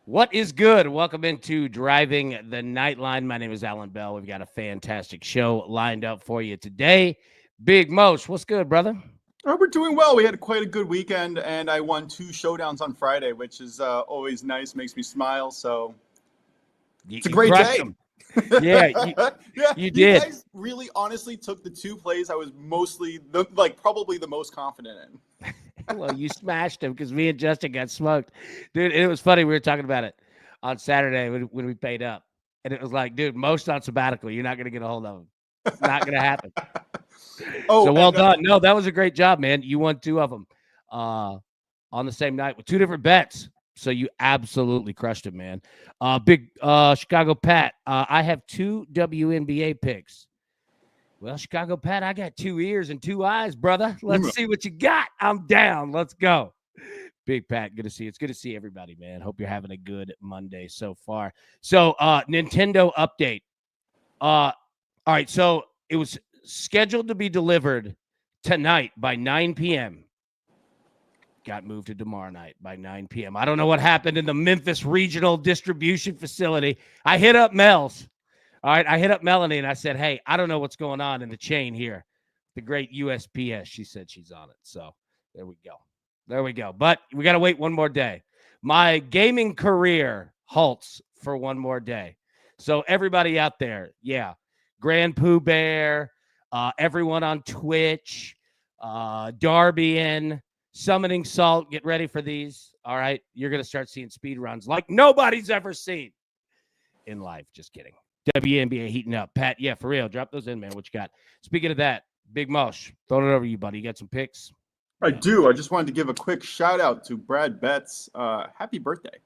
What is good? Welcome into Driving the Nightline. My name is Alan Bell. We've got a fantastic show lined up for you today. Big Mosh, what's good, brother? Oh, we're doing well. We had quite a good weekend, and I won 2 showdowns on Friday, which is always nice, makes me smile. So it's a great day. Yeah, you did. Guys really honestly took the 2 plays I was probably the most confident in. Well, you smashed him because me and Justin got smoked. Dude, it was funny. We were talking about it on Saturday when we paid up. And it was like, dude, Mo's on sabbatical. You're not going to get a hold of him. It's not going to happen. So well done. No, that was a great job, man. You won 2 of them on the same night with 2 different bets. So you absolutely crushed it, man. Big Chicago Pat. I have 2 WNBA picks. Well, Chicago Pat, I got 2 ears and 2 eyes, brother. Let's see what you got. I'm down. Let's go. Big Pat, good to see you. It's good to see everybody, man. Hope you're having a good Monday so far. So, Nintendo update. All right, so it was scheduled to be delivered tonight by 9 p.m. Got moved to tomorrow night by 9 p.m. I don't know what happened in the Memphis Regional Distribution Facility. I hit up Mel's. All right, I hit up Melanie and I said, hey, I don't know what's going on in the chain here. The great USPS, she said she's on it. So there we go. There we go. But we got to wait one more day. My gaming career halts for one more day. So everybody out there, yeah, Grand Pooh Bear, everyone on Twitch, Darbian, Summoning Salt, get ready for these. All right, you're going to start seeing speed runs like nobody's ever seen in life. Just kidding. WNBA heating up. Pat, yeah, for real. Drop those in, man. What you got? Speaking of that, Big Mosh, throwing it over to you, buddy. You got some picks? I do. I just wanted to give a quick shout out to Brad Betts. Happy birthday.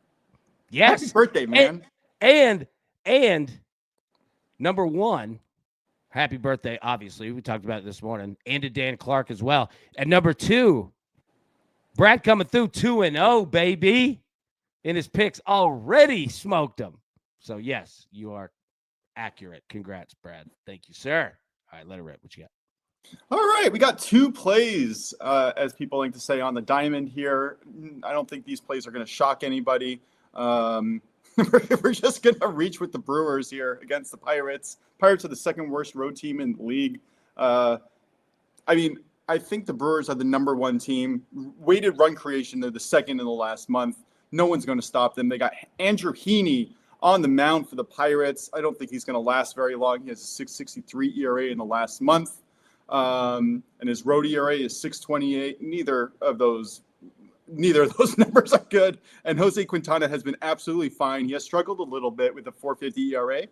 Yes. Happy birthday, man. And number 1, happy birthday, obviously. We talked about it this morning. And to Dan Clark as well. And number 2, Brad coming through 2-0, baby. In his picks, already smoked them. So, yes, you are accurate. Congrats, Brad. Thank you, sir. All right, let it rip. What you got? All right, we got 2 plays, as people like to say, on the diamond here. I don't think these plays are going to shock anybody. We're just going to reach with the Brewers here against the Pirates. Pirates are the 2nd worst road team in the league. I think the Brewers are the number 1 team. Weighted run creation, they're the 2nd in the last month. No one's going to stop them. They got Andrew Heaney on the mound for the Pirates. I don't think he's going to last very long. He has a 6.63 ERA in the last month. And his road ERA is 6.28. Neither of those numbers are good. And Jose Quintana has been absolutely fine. He has struggled a little bit with a 4.50 ERA.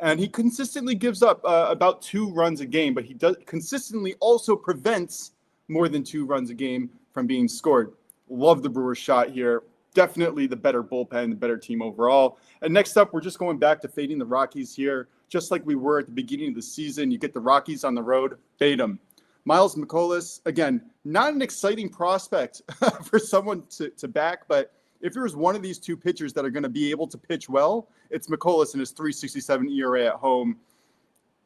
And he consistently gives up about 2 runs a game, but he does consistently also prevents more than 2 runs a game from being scored. Love the Brewers shot here. Definitely the better bullpen, the better team overall. And next up, we're just going back to fading the Rockies here. Just like we were at the beginning of the season, you get the Rockies on the road, fade them. Miles McCollum, again, not an exciting prospect for someone to back, but if there was one of these 2 pitchers that are going to be able to pitch well, it's McCollum and his 3.67 ERA at home.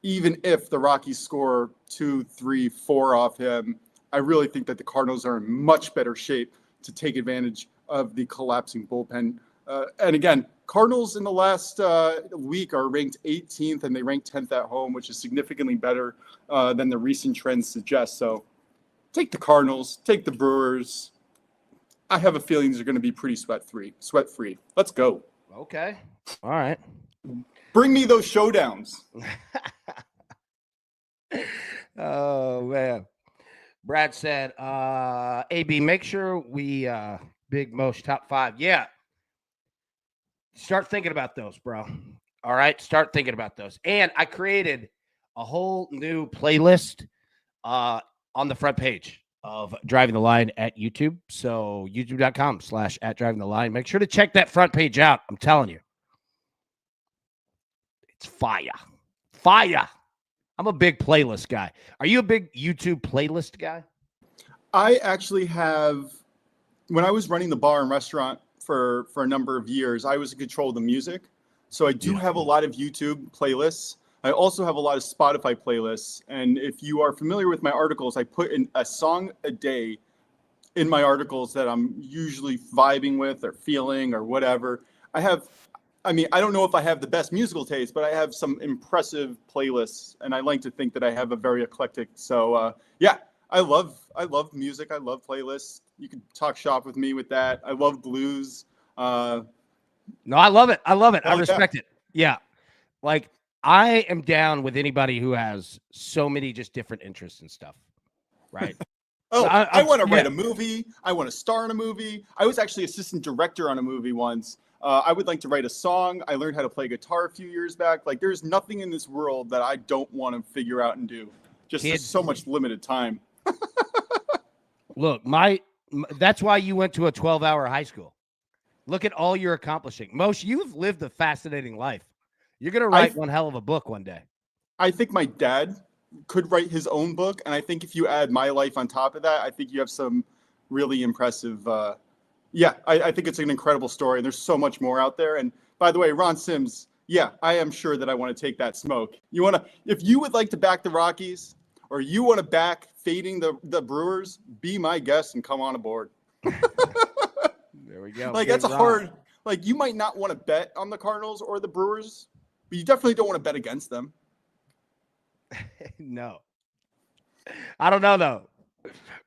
Even if the Rockies score 2, 3, 4 off him, I really think that the Cardinals are in much better shape to take advantage of the collapsing bullpen. And again, Cardinals in the last week are ranked 18th, and they ranked 10th at home, which is significantly better than the recent trends suggest. So take the Cardinals, take the Brewers. I have a feeling these are going to be pretty sweat-free. Let's go. Okay. All right. Bring me those showdowns. Oh, man. Brad said, AB, make sure we Big Mosh top 5. Yeah. Start thinking about those, bro. All right. Start thinking about those. And I created a whole new playlist on the front page of Driving the Line at YouTube. So youtube.com/@drivingtheline. Make sure to check that front page out. I'm telling you. It's fire. Fire. I'm a big playlist guy. Are you a big YouTube playlist guy? I actually have, when I was running the bar and restaurant for a number of years, I was in control of the music. So I do have a lot of YouTube playlists. I also have a lot of Spotify playlists. And if you are familiar with my articles, I put in a song a day in my articles that I'm usually vibing with or feeling or whatever. I mean, I don't know if I have the best musical taste, but I have some impressive playlists, and I like to think that I have a very eclectic. So yeah, I love music. I love playlists. You can talk shop with me with that. I love blues. No, I love it. I love it. I Oh, yeah. respect it. Yeah. Like, I am down with anybody who has so many just different interests and stuff. Right. Oh, I want to write yeah. a movie. I want to star in a movie. I was actually assistant director on a movie once. I would like to write a song. I learned how to play guitar a few years back. Like, there's nothing in this world that I don't want to figure out and do. Just there's so much limited time. Look, that's why you went to a 12-hour high school. Look at all you're accomplishing. Moshe, you've lived a fascinating life. You're going to write one hell of a book one day. I think my dad could write his own book. And I think if you add my life on top of that, I think you have some really impressive I think it's an incredible story. And there's so much more out there. And by the way, Ron Sims, yeah, I am sure that I want to take that smoke. If you would like to back the Rockies or you want to back fading the Brewers, be my guest and come on aboard. There we go. Like, that's a hard, like, you might not want to bet on the Cardinals or the Brewers, but you definitely don't want to bet against them. No. I don't know, though.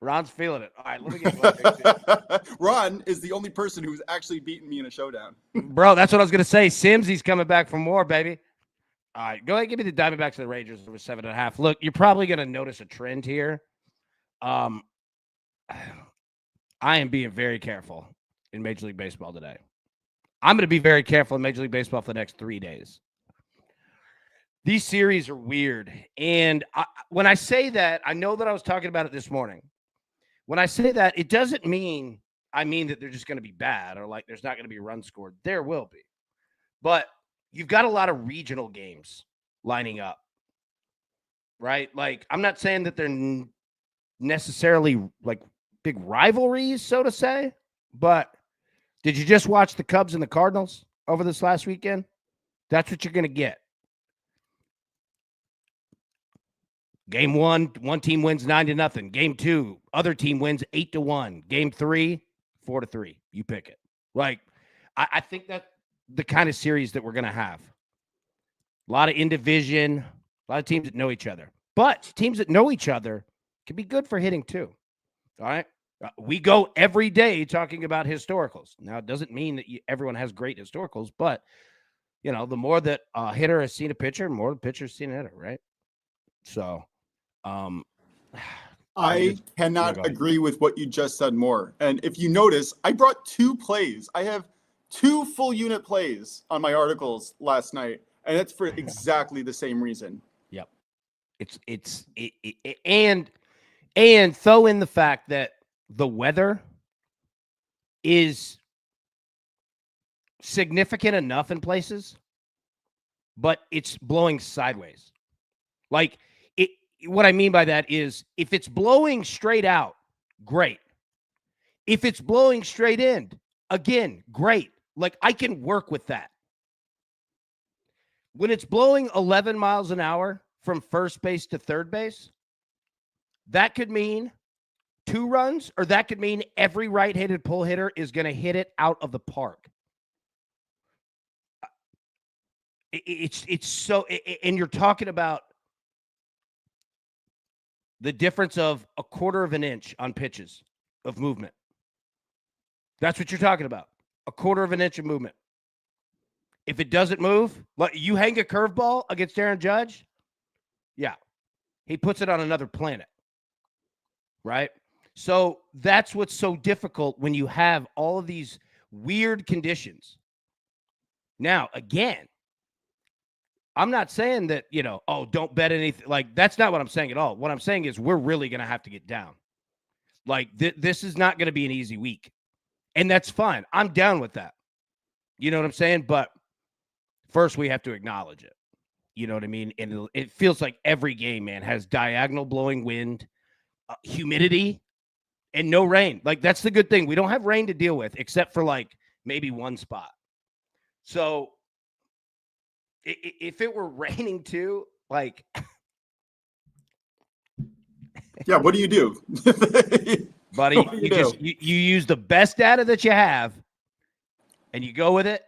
Ron's feeling it. All right, let me get Ron is the only person who's actually beaten me in a showdown. Bro, that's what I was going to say. Simsy's coming back for more, baby. All right, go ahead and give me the Diamondbacks to the Rangers over 7.5. Look, you're probably going to notice a trend here. I am being very careful in Major League Baseball today. I'm going to be very careful in Major League Baseball for the next 3 days. These series are weird. And when I say that, I know that I was talking about it this morning. When I say that, it doesn't mean that they're just going to be bad or like there's not going to be runs scored. There will be. But you've got a lot of regional games lining up, right? Like, I'm not saying that they're necessarily like big rivalries, so to say, but did you just watch the Cubs and the Cardinals over this last weekend? That's what you're going to get. Game 1, one team wins 9-0. Game 2, other team wins 8-1. Game 3, 4-3. You pick it. Like, I think that the kind of series that we're going to have. A lot of in division, a lot of teams that know each other. But teams that know each other can be good for hitting too. All right? We go every day talking about historicals. Now, it doesn't mean that everyone has great historicals, but, the more that a hitter has seen a pitcher, the more the pitcher has seen a hitter, right? So, I cannot agree with what you just said more. And if you notice, I brought 2 plays. I have 2 full unit plays on my articles last night, and it's for exactly the same reason. Yep. And throw in the fact that the weather is significant enough in places, but it's blowing sideways. Like, what I mean by that is if it's blowing straight out, great. If it's blowing straight in, again, great. Like, I can work with that. When it's blowing 11 miles an hour from first base to third base, that could mean 2 runs, or that could mean every right-handed pull hitter is going to hit it out of the park. It's so, and you're talking about the difference of a quarter of an inch on pitches of movement. That's what you're talking about. A quarter of an inch of movement. If it doesn't move, like you hang a curveball against Aaron Judge, yeah, he puts it on another planet, right? So that's what's so difficult when you have all of these weird conditions. Now, again, I'm not saying that, don't bet anything. Like, that's not what I'm saying at all. What I'm saying is we're really going to have to get down. Like, this is not going to be an easy week. And that's fine. I'm down with that. You know what I'm saying? But first, we have to acknowledge it. You know what I mean? And it feels like every game, man, has diagonal blowing wind, humidity, and no rain. Like, that's the good thing. We don't have rain to deal with, except for, like, maybe one spot. So if it were raining too, like, yeah, what do you do? Buddy, you use the best data that you have and you go with it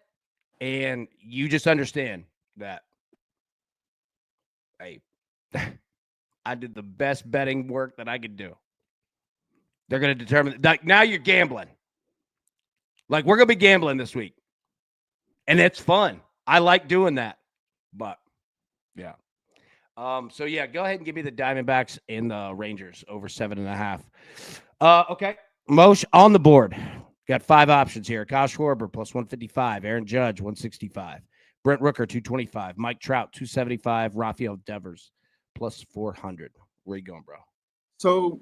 And you just understand that, hey, I did the best betting work that I could do. They're going to determine, like, now you're gambling. Like, we're going to be gambling this week. And it's fun. I like doing that. But, yeah. So, yeah, go ahead and give me the Diamondbacks and the Rangers over 7.5. Okay. Mosh on the board. Got 5 options here. Kyle Schwarber plus 155. Aaron Judge, 165. Brent Rooker, 225. Mike Trout, 275. Rafael Devers, plus 400. Where you going, bro? So,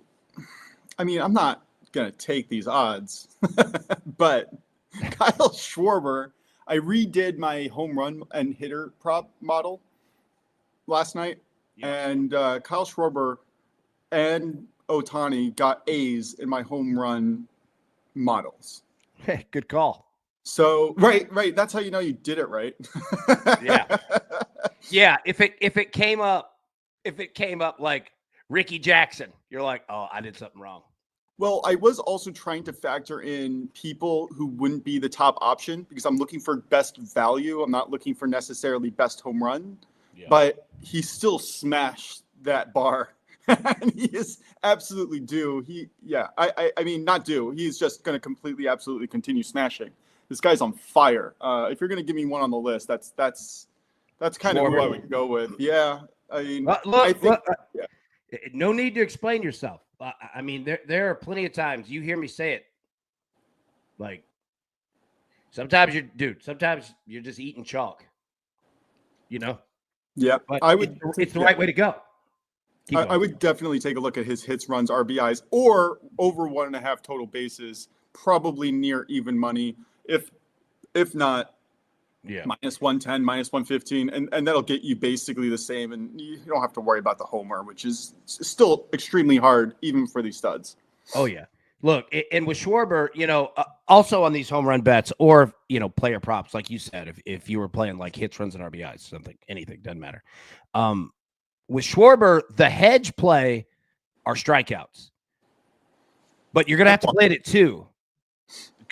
I mean, I'm not going to take these odds, but Kyle Schwarber, I redid my home run and hitter prop model last night, and Kyle Schwarber and Ohtani got A's in my home run models. Hey, good call. So right. That's how you know you did it right. Yeah. If it came up like Ricky Jackson, you're like, oh, I did something wrong. Well, I was also trying to factor in people who wouldn't be the top option because I'm looking for best value. I'm not looking for necessarily best home run, but he still smashed that bar. And he is absolutely due. I mean, not due. He's just going to completely, absolutely continue smashing. This guy's on fire. If you're going to give me one on the list, that's kind of who I would go with. Yeah. I mean, no need to explain yourself. I mean, there are plenty of times you hear me say it. Like, sometimes you're just eating chalk. You know? Yeah. But it's the right way to go. I would definitely take a look at his hits, runs, RBIs, or over 1.5 total bases, probably near even money. If not, minus 110, minus 115, and that'll get you basically the same. And you don't have to worry about the homer, which is still extremely hard, even for these studs. Oh, yeah. Look, and with Schwarber, also on these home run bets or, player props, like you said, if you were playing like hits, runs, and RBIs, something, anything, doesn't matter. With Schwarber, the hedge play are strikeouts. But you're going to have to play it at 2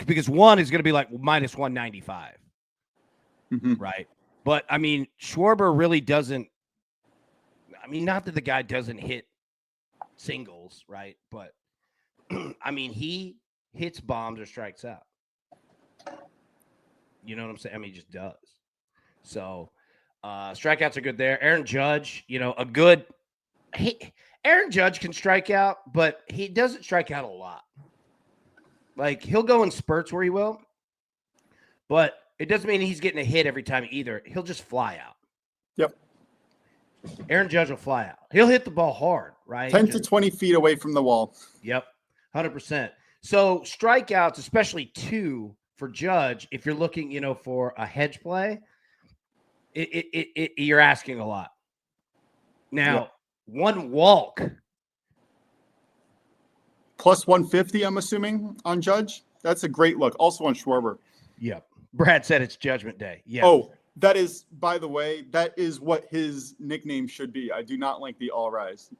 because 1 is going to be like minus 195. Mm-hmm. Right? But, I mean, Schwarber really doesn't – I mean, not that the guy doesn't hit singles, right? But, I mean, he hits bombs or strikes out. You know what I'm saying? I mean, he just does. So – strikeouts are good there. Aaron Judge, Aaron Judge can strike out, but he doesn't strike out a lot. Like, he'll go in spurts where he will, but it doesn't mean he's getting a hit every time either. He'll just fly out. Yep. Aaron Judge will fly out. He'll hit the ball hard, right? 10 to 20 feet away from the wall. Yep, 100%. So strikeouts, especially 2 for Judge, if you're looking, for a hedge play, you're asking a lot. Now, 1 walk. Plus 150, I'm assuming, on Judge. That's a great look. Also on Schwarber. Yep. Brad said it's Judgment Day. Yeah. Oh, that is, by the way, that is what his nickname should be. I do not like the All Rise.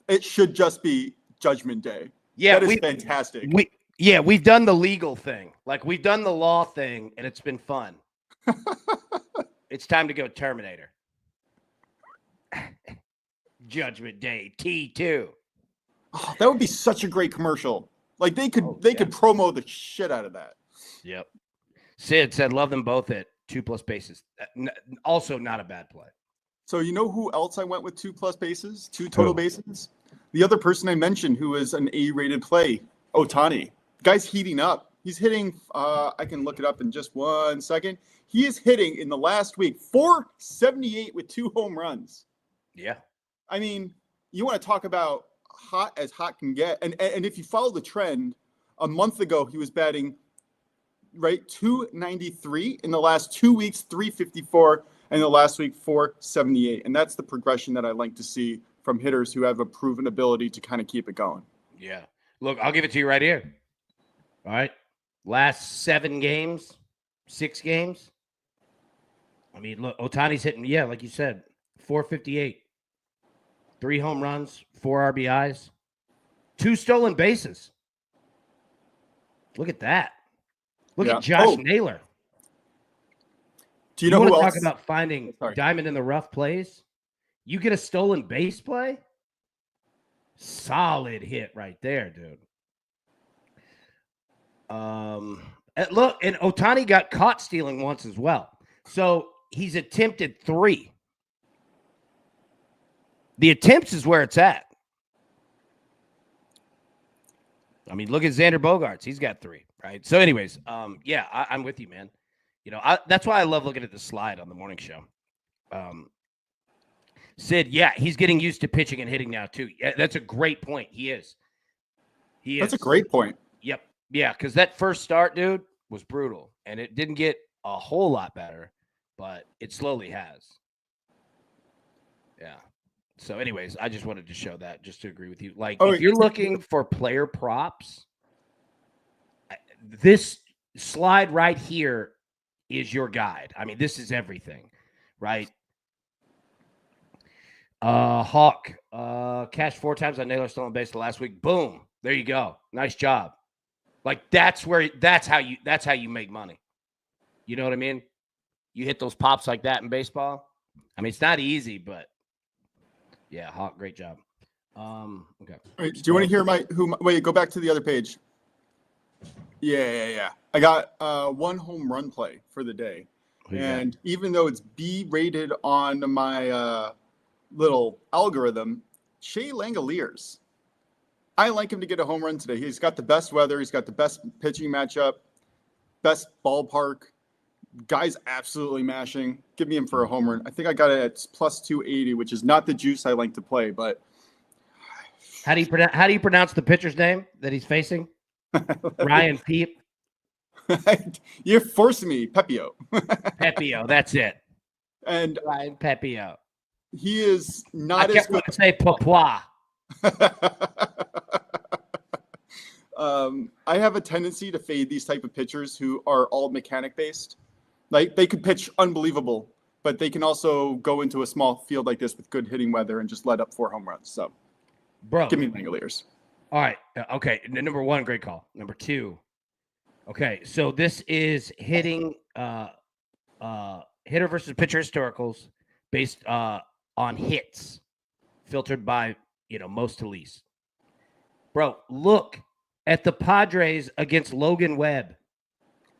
It should just be Judgment Day. Yeah. That is fantastic. We've done the legal thing. Like, we've done the law thing, and it's been fun. It's time to go Terminator. Judgment Day T2. Oh, that would be such a great commercial. Like they could promo the shit out of that. Yep. Sid said love them both at 2+ bases. Also not a bad play. So you know who else I went with 2+ bases, 2 total bases? The other person I mentioned who is an A-rated play, Ohtani. Guy's heating up. He's hitting. I can look it up in just 1 second. He is hitting in the last week 478 with 2 home runs. Yeah. I mean, you want to talk about hot as hot can get. And if you follow the trend, a month ago he was batting 293 in the last 2 weeks, 354, and the last week 478. And that's the progression that I like to see from hitters who have a proven ability to kind of keep it going. Yeah. Look, I'll give it to you right here. All right. Last 7 games, 6 games. I mean, look, Ohtani's hitting, like you said, 458, 3 home runs, 4 RBIs, 2 stolen bases. Look at that. Look at Josh Naylor. Do you know want who to else? talk about finding diamond in the rough plays? You get a stolen base play? Solid hit right there, dude. Look, and Ohtani got caught stealing once as well. So he's attempted 3. The attempts is where it's at. I mean, look at Xander Bogaerts. He's got 3, right? So anyways, yeah, I'm with you, man. You know, that's why I love looking at the slide on the morning show. Sid, yeah, he's getting used to pitching and hitting now, too. Yeah, that's a great point. He is. That's a great point. Yep. Yeah, because that first start, dude, was brutal. And it didn't get a whole lot better, but it slowly has. Yeah. So anyways, I just wanted to show that just to agree with you. Like, if you're looking for player props, this slide right here is your guide. I mean, this is everything, right? Hawk, cashed 4 times on Naylor stolen base the last week. Boom. There you go. Nice job. Like that's how you make money. You know what I mean? You hit those pops like that in baseball. I mean, it's not easy, but yeah, Hawk, great job. Okay. Right, do you want to hear wait, go back to the other page. Yeah. I got 1 home run play for the day. And even though it's B rated on my little algorithm, Shea Langoliers. I like him to get a home run today. He's got the best weather. He's got the best pitching matchup, best ballpark. Guy's absolutely mashing. Give me him for a home run. I think I got it at plus 280, which is not the juice I like to play. But how do you pronounce the pitcher's name that he's facing? Ryan Peep. You're forcing me, Pepio. Pepio, that's it. And Ryan Pepio. He is not I kept going to say Papua. I have a tendency to fade these type of pitchers who are all mechanic based. Like they could pitch unbelievable, but they can also go into a small field like this with good hitting weather and just let up 4 home runs. So, bro, give me Langoliers. All right. Okay. Number 1, great call. Number 2. Okay. So this is hitting hitter versus pitcher historicals based on hits filtered by, most to least. Bro, look at the Padres against Logan Webb.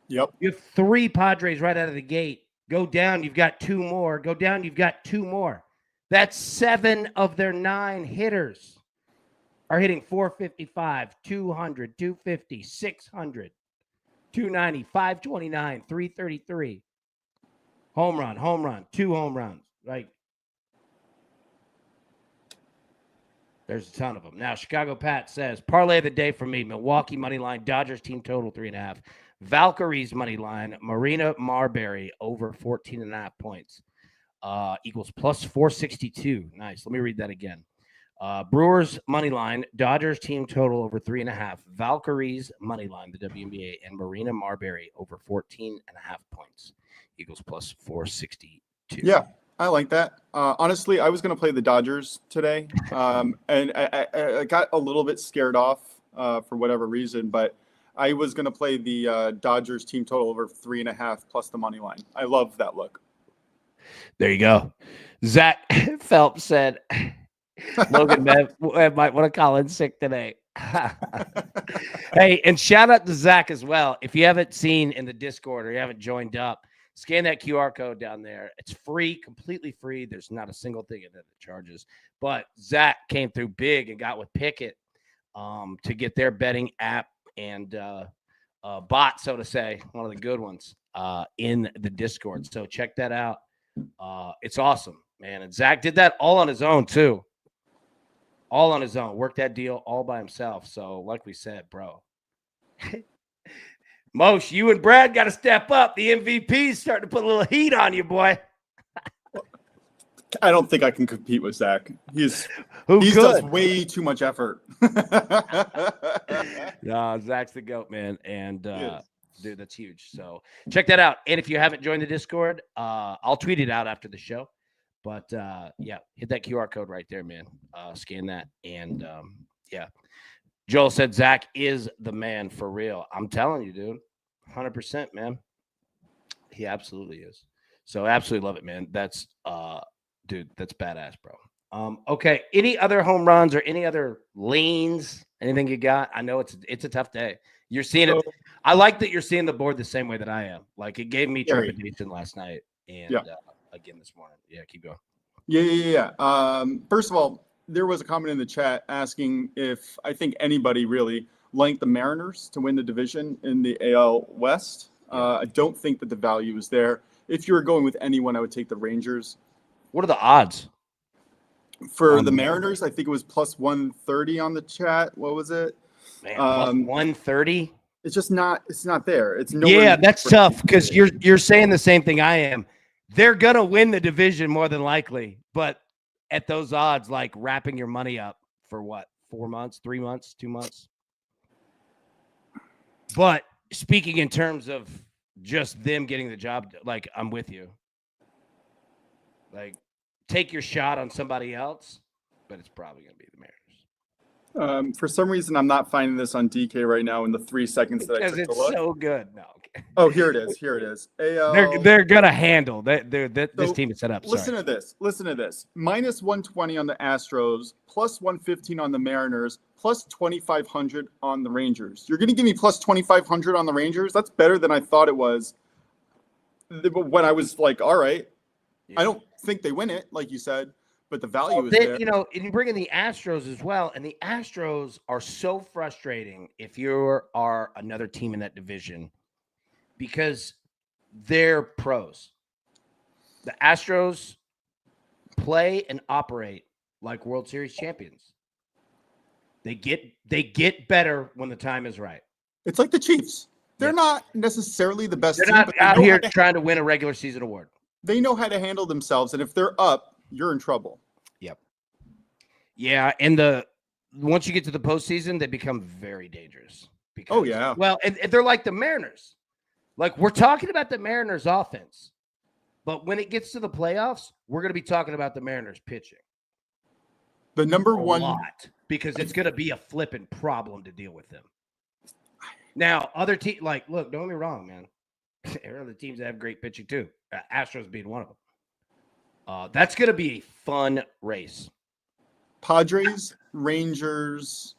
Yep. You have 3 Padres right out of the gate. Go down, you've got 2 more. Go down, you've got 2 more. That's 7 of their 9 hitters are hitting 455, 200, 250, 600, 290, 529, 333. Home run, 2 home runs. Like, there's a ton of them. Now, Chicago Pat says, parlay of the day for me, Milwaukee money line, Dodgers team total 3.5. Valkyries money line, Marina Marbury over 14.5 points. Equals plus 462. Nice. Let me read that again. Brewers money line, Dodgers team total over 3.5. Valkyries money line, the WNBA, and Marina Marbury over 14.5 points. Equals plus 462. Yeah. I like that. Honestly, I was going to play the Dodgers today, and I got a little bit scared off for whatever reason, but I was going to play the Dodgers team total over 3.5 plus the money line. I love that look. There you go. Zach Phelps said, Logan might want to call in sick today. Hey, and shout out to Zach as well. If you haven't seen in the Discord or you haven't joined up, scan that QR code down there. It's free, completely free. There's not a single thing in it that charges. But Zach came through big and got with Pickett to get their betting app and bot, so to say, one of the good ones in the Discord. So check that out. It's awesome, man. And Zach did that all on his own, too. All on his own. Worked that deal all by himself. So like we said, bro. Mosh, you and Brad got to step up. The MVP's starting to put a little heat on you, boy. I don't think I can compete with Zach. He does way too much effort. No, Zach's the GOAT, man. And dude, that's huge. So check that out. And if you haven't joined the Discord, I'll tweet it out after the show. But yeah, hit that QR code right there, man. Scan that. And yeah. Joel said Zach is the man for real. I'm telling you, dude. 100%, man. He absolutely is. So absolutely love it, man. That's dude, that's badass, bro. Okay. Any other home runs or any other leans? Anything you got? I know it's a tough day. You're seeing it. I like that you're seeing the board the same way that I am. Like it gave me trepidation last night and again this morning. Yeah, keep going. Yeah. First of all, there was a comment in the chat asking if I think anybody really liked the Mariners to win the division in the AL West. I don't think that the value is there. If you were going with anyone, I would take the Rangers. What are the odds? For the Mariners, I think it was plus 130 on the chat. What was it? Man, plus 130? It's just not. It's not there. It's no. Yeah, that's tough because you're saying the same thing I am. They're gonna win the division more than likely, but at those odds, like wrapping your money up for what? 4 months, 3 months, 2 months. But speaking in terms of just them getting the job, like I'm with you. Like, take your shot on somebody else, but it's probably gonna be the Mariners. For some reason, I'm not finding this on DK right now in the 3 seconds that I took to look. Because it's so good. No. Okay. Oh, here it is. Here it is. They're gonna handle that. This team is set up. Listen to this. Listen to this. Minus 120 on the Astros, plus 115 on the Mariners, plus 2,500 on the Rangers. You're gonna give me plus 2,500 on the Rangers? That's better than I thought it was. When I was like, all right, I don't think they win it, like you said. But the value is there. You know, and you bring in the Astros as well, and the Astros are so frustrating if you are another team in that division because they're pros. The Astros play and operate like World Series champions. They get better when the time is right. It's like the Chiefs. They're not necessarily the best team. They're not out here trying to win a regular season award. They know how to handle themselves, and if they're up, you're in trouble. Yep. Yeah, and once you get to the postseason, they become very dangerous. Because, well, and they're like the Mariners. Like we're talking about the Mariners offense, but when it gets to the playoffs, we're going to be talking about the Mariners pitching. The number one lot because it's going to be a flipping problem to deal with them. Now, other teams, like, look, don't get me wrong, man. There are other teams that have great pitching too. Astros being one of them. That's going to be a fun race. Padres, Rangers.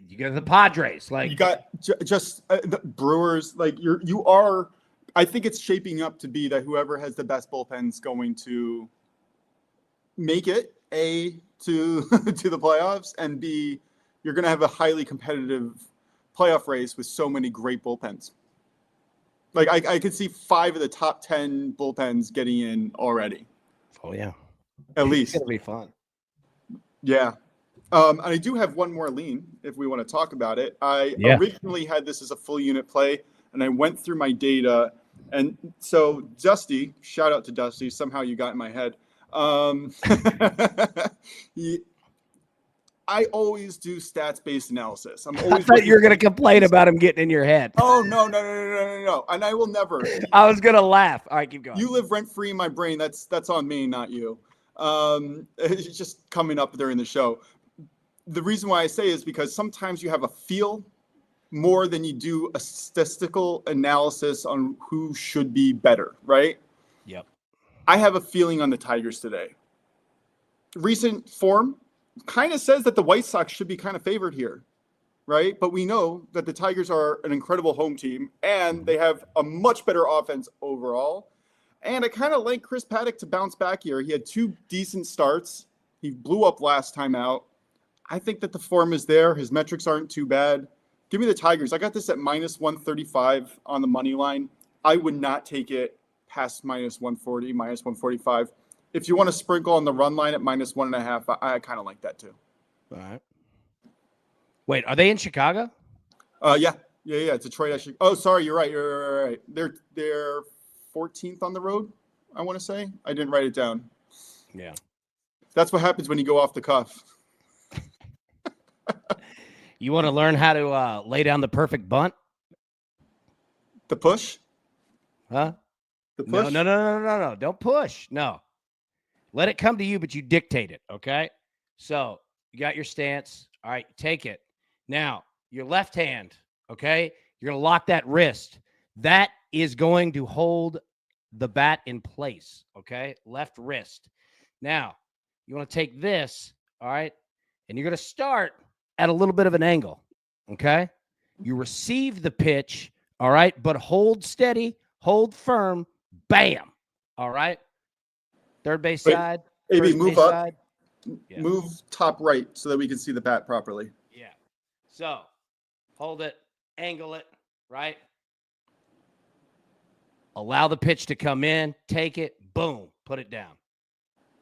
You got the Padres. Like you got the Brewers. Like you are. I think it's shaping up to be that whoever has the best bullpen is going to make it to the playoffs, and B, you're going to have a highly competitive playoff race with so many great bullpens. Like I could see 5 of the top 10 bullpens getting in already. Oh yeah, at least it's gonna be fun. Yeah, and I do have one more lean if we want to talk about it. I originally had this as a full unit play, and I went through my data, and so Dusty, shout out to Dusty. Somehow you got in my head. I always do stats-based analysis. I thought you were going to complain about him getting in your head. Oh, no. And I will never. I was going to laugh. All right, keep going. You live rent-free in my brain. That's on me, not you. It's just coming up during the show. The reason why I say is because sometimes you have a feel more than you do a statistical analysis on who should be better, right? Yep. I have a feeling on the Tigers today. Recent form kind of says that the White Sox should be kind of favored here, right? But we know that the Tigers are an incredible home team, and they have a much better offense overall. And I kind of like Chris Paddock to bounce back here. He had 2 decent starts. He blew up last time out. I think that the form is there. His metrics aren't too bad. Give me the Tigers. I got this at minus 135 on the money line. I would not take it past minus 140, minus 145. If you want to sprinkle on the run line at minus 1.5, I kind of like that too. All right. Wait, are they in Chicago? Yeah. Detroit. Oh, sorry, you're right. You're right. They're 14th on the road, I want to say. I didn't write it down. Yeah. That's what happens when you go off the cuff. You want to learn how to lay down the perfect bunt? The push? Huh? The push? No. Don't push. No. Let it come to you, but you dictate it, okay? So you got your stance. All right, take it. Now, your left hand, okay? You're going to lock that wrist. That is going to hold the bat in place, okay? Left wrist. Now, you want to take this, all right? And you're going to start at a little bit of an angle, okay? You receive the pitch, all right? But hold steady, hold firm, bam, all right? Third base side, AB, first move base up. side. Yeah. Move top right so that we can see the bat properly. Yeah. So, hold it, angle it, right? Allow the pitch to come in, take it, boom, put it down.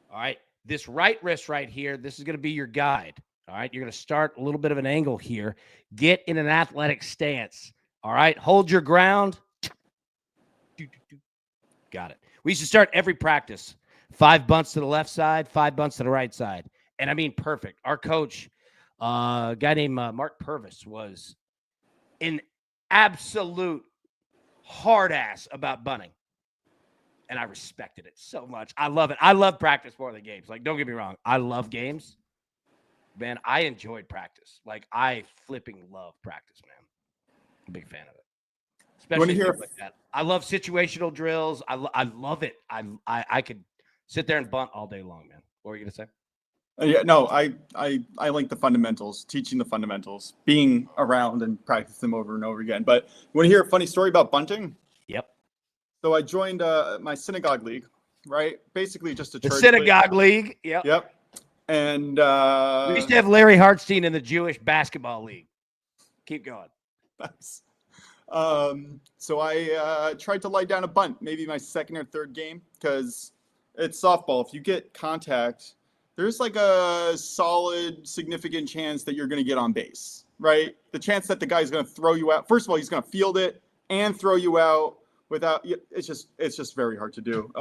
All right. This right wrist right here, this is going to be your guide. All right. You're going to start a little bit of an angle here. Get in an athletic stance. All right. Hold your ground. Got it. We used to start every practice. 5 bunts to the left side, 5 bunts to the right side. And I mean, perfect. Our coach, a guy named Mark Purvis, was an absolute hard ass about bunting. And I respected it so much. I love it. I love practice more than games. Like, don't get me wrong. I love games. Man, I enjoyed practice. Like, I flipping love practice, man. I'm a big fan of it. Especially things like that. I love situational drills. I love it. I could sit there and bunt all day long, man. What were you going to say? Yeah, no, I like the fundamentals, teaching the fundamentals, being around and practice them over and over again. But you want to hear a funny story about bunting? Yep. So I joined my synagogue league, right? Basically just a church. The synagogue league. Yep. Yep. And we used to have Larry Hartstein in the Jewish basketball league. Keep going. Nice. So I tried to lay down a bunt, maybe my second or third game, because it's softball. If you get contact, there's like a solid, significant chance that you're going to get on base, right? The chance that the guy's going to throw you out. First of all, he's going to field it and throw you out without. It's just very hard to do,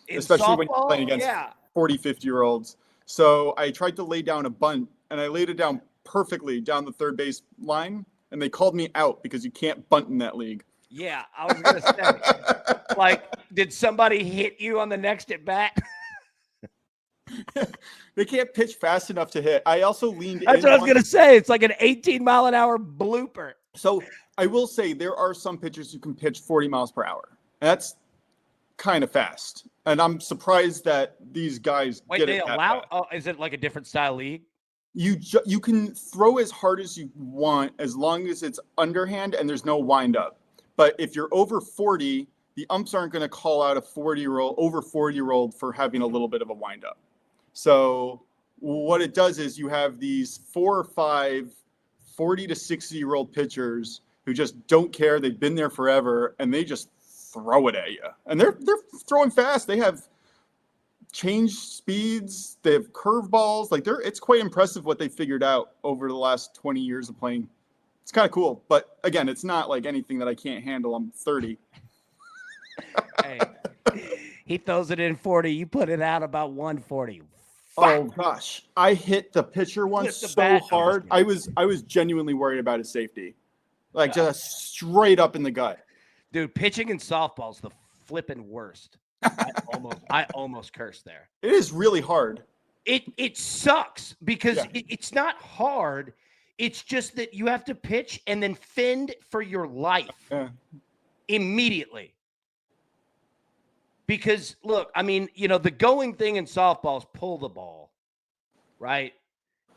especially softball, when you're playing against 40, 50-year-olds. So I tried to lay down a bunt, and I laid it down perfectly down the third base line, and they called me out because you can't bunt in that league. Yeah, I was going to say, like, did somebody hit you on the next at bat? They can't pitch fast enough to hit. I also leaned in. That's what I was going to say. It's like an 18-mile-an-hour blooper. So I will say there are some pitchers who can pitch 40 miles per hour. That's kind of fast. And I'm surprised that these guys get it that fast. Oh, is it like a different style league? You can throw as hard as you want as long as it's underhand and there's no wind up. But if you're over 40, the umps aren't going to call out a 40-year-old, over 40-year-old for having a little bit of a wind up. So what it does is you have these 4 or 5 40 to 60-year-old pitchers who just don't care. They've been there forever, and they just throw it at you. And they're throwing fast. They have change speeds. They have curveballs. Like it's quite impressive what they figured out over the last 20 years of playing. It's kind of cool. But again, it's not like anything that I can't handle. I'm 30. Hey, he throws it in 40. You put it out about 140. Oh gosh, I hit the pitcher once so hard. I was genuinely worried about his safety, like just straight up in the gut. Dude, pitching in softball's the flipping worst. I almost cursed there. It is really hard. It sucks because it's not hard. It's just that you have to pitch and then fend for your life immediately. Because, look, I mean, the going thing in softball is pull the ball, right?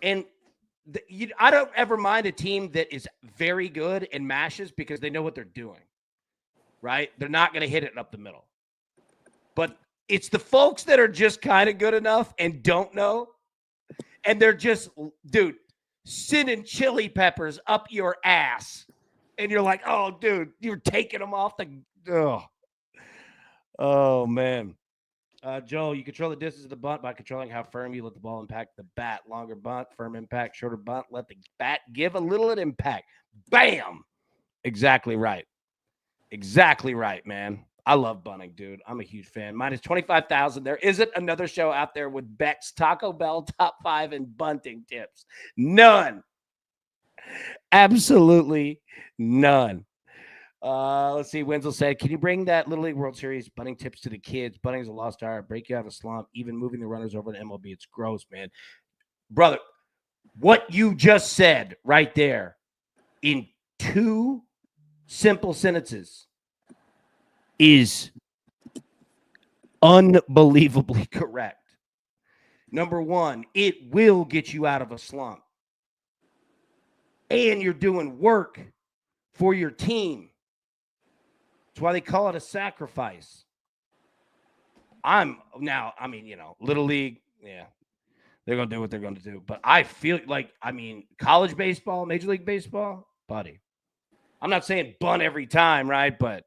And I don't ever mind a team that is very good and mashes because they know what they're doing, right? They're not going to hit it up the middle. But it's the folks that are just kind of good enough and don't know, and they're just, dude, sending chili peppers up your ass. And you're like, oh, dude, you're taking them off the Oh, man. Joel, you control the distance of the bunt by controlling how firm you let the ball impact the bat. Longer bunt, firm impact, shorter bunt. Let the bat give a little at impact. Bam! Exactly right. Exactly right, man. I love bunting, dude. I'm a huge fan. Minus 25,000. There isn't another show out there with Beck's Taco Bell top 5 and bunting tips. None. Absolutely none. Let's see. Wenzel said, can you bring that Little League World Series bunting tips to the kids? Bunting is a lost art. Break you out of a slump. Even moving the runners over to MLB. It's gross, man. Brother, what you just said right there in 2 simple sentences is unbelievably correct. Number one, it will get you out of a slump. And you're doing work for your team. That's why they call it a sacrifice. Little league, yeah, they're going to do what they're going to do. But I feel like, college baseball, Major League Baseball, buddy. I'm not saying bunt every time, right? But,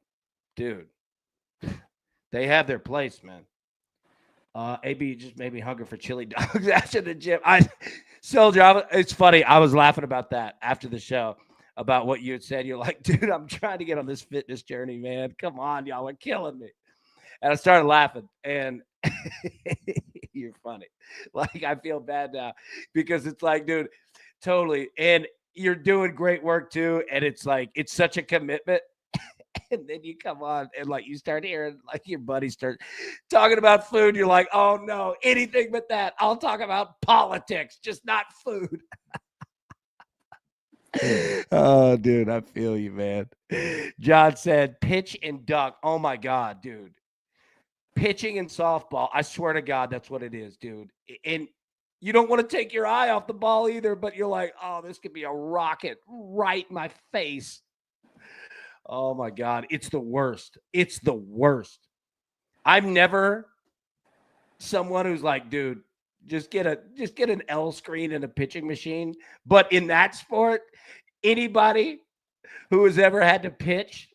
dude, they have their place, man. AB just made me hungry for chili dogs after the gym. It's funny. I was laughing about that after the show, about what you had said. You're like, dude, I'm trying to get on this fitness journey, man. Come on, y'all are killing me. And I started laughing, and you're funny. Like, I feel bad now because it's like, dude, totally. And you're doing great work too. And it's like, it's such a commitment. And then you come on and like you start hearing like your buddies start talking about food. You're like, oh no, anything but that. I'll talk about politics, just not food. Oh, dude, I feel you, man. John said pitch and duck. Oh my God, dude. Pitching and softball. I swear to God, that's what it is, dude. And you don't want to take your eye off the ball either, but you're like, oh, this could be a rocket right in my face. Oh my God, it's the worst. It's the worst. I'm never someone who's like, dude, just get an L screen and a pitching machine. But in that sport, anybody who has ever had to pitch,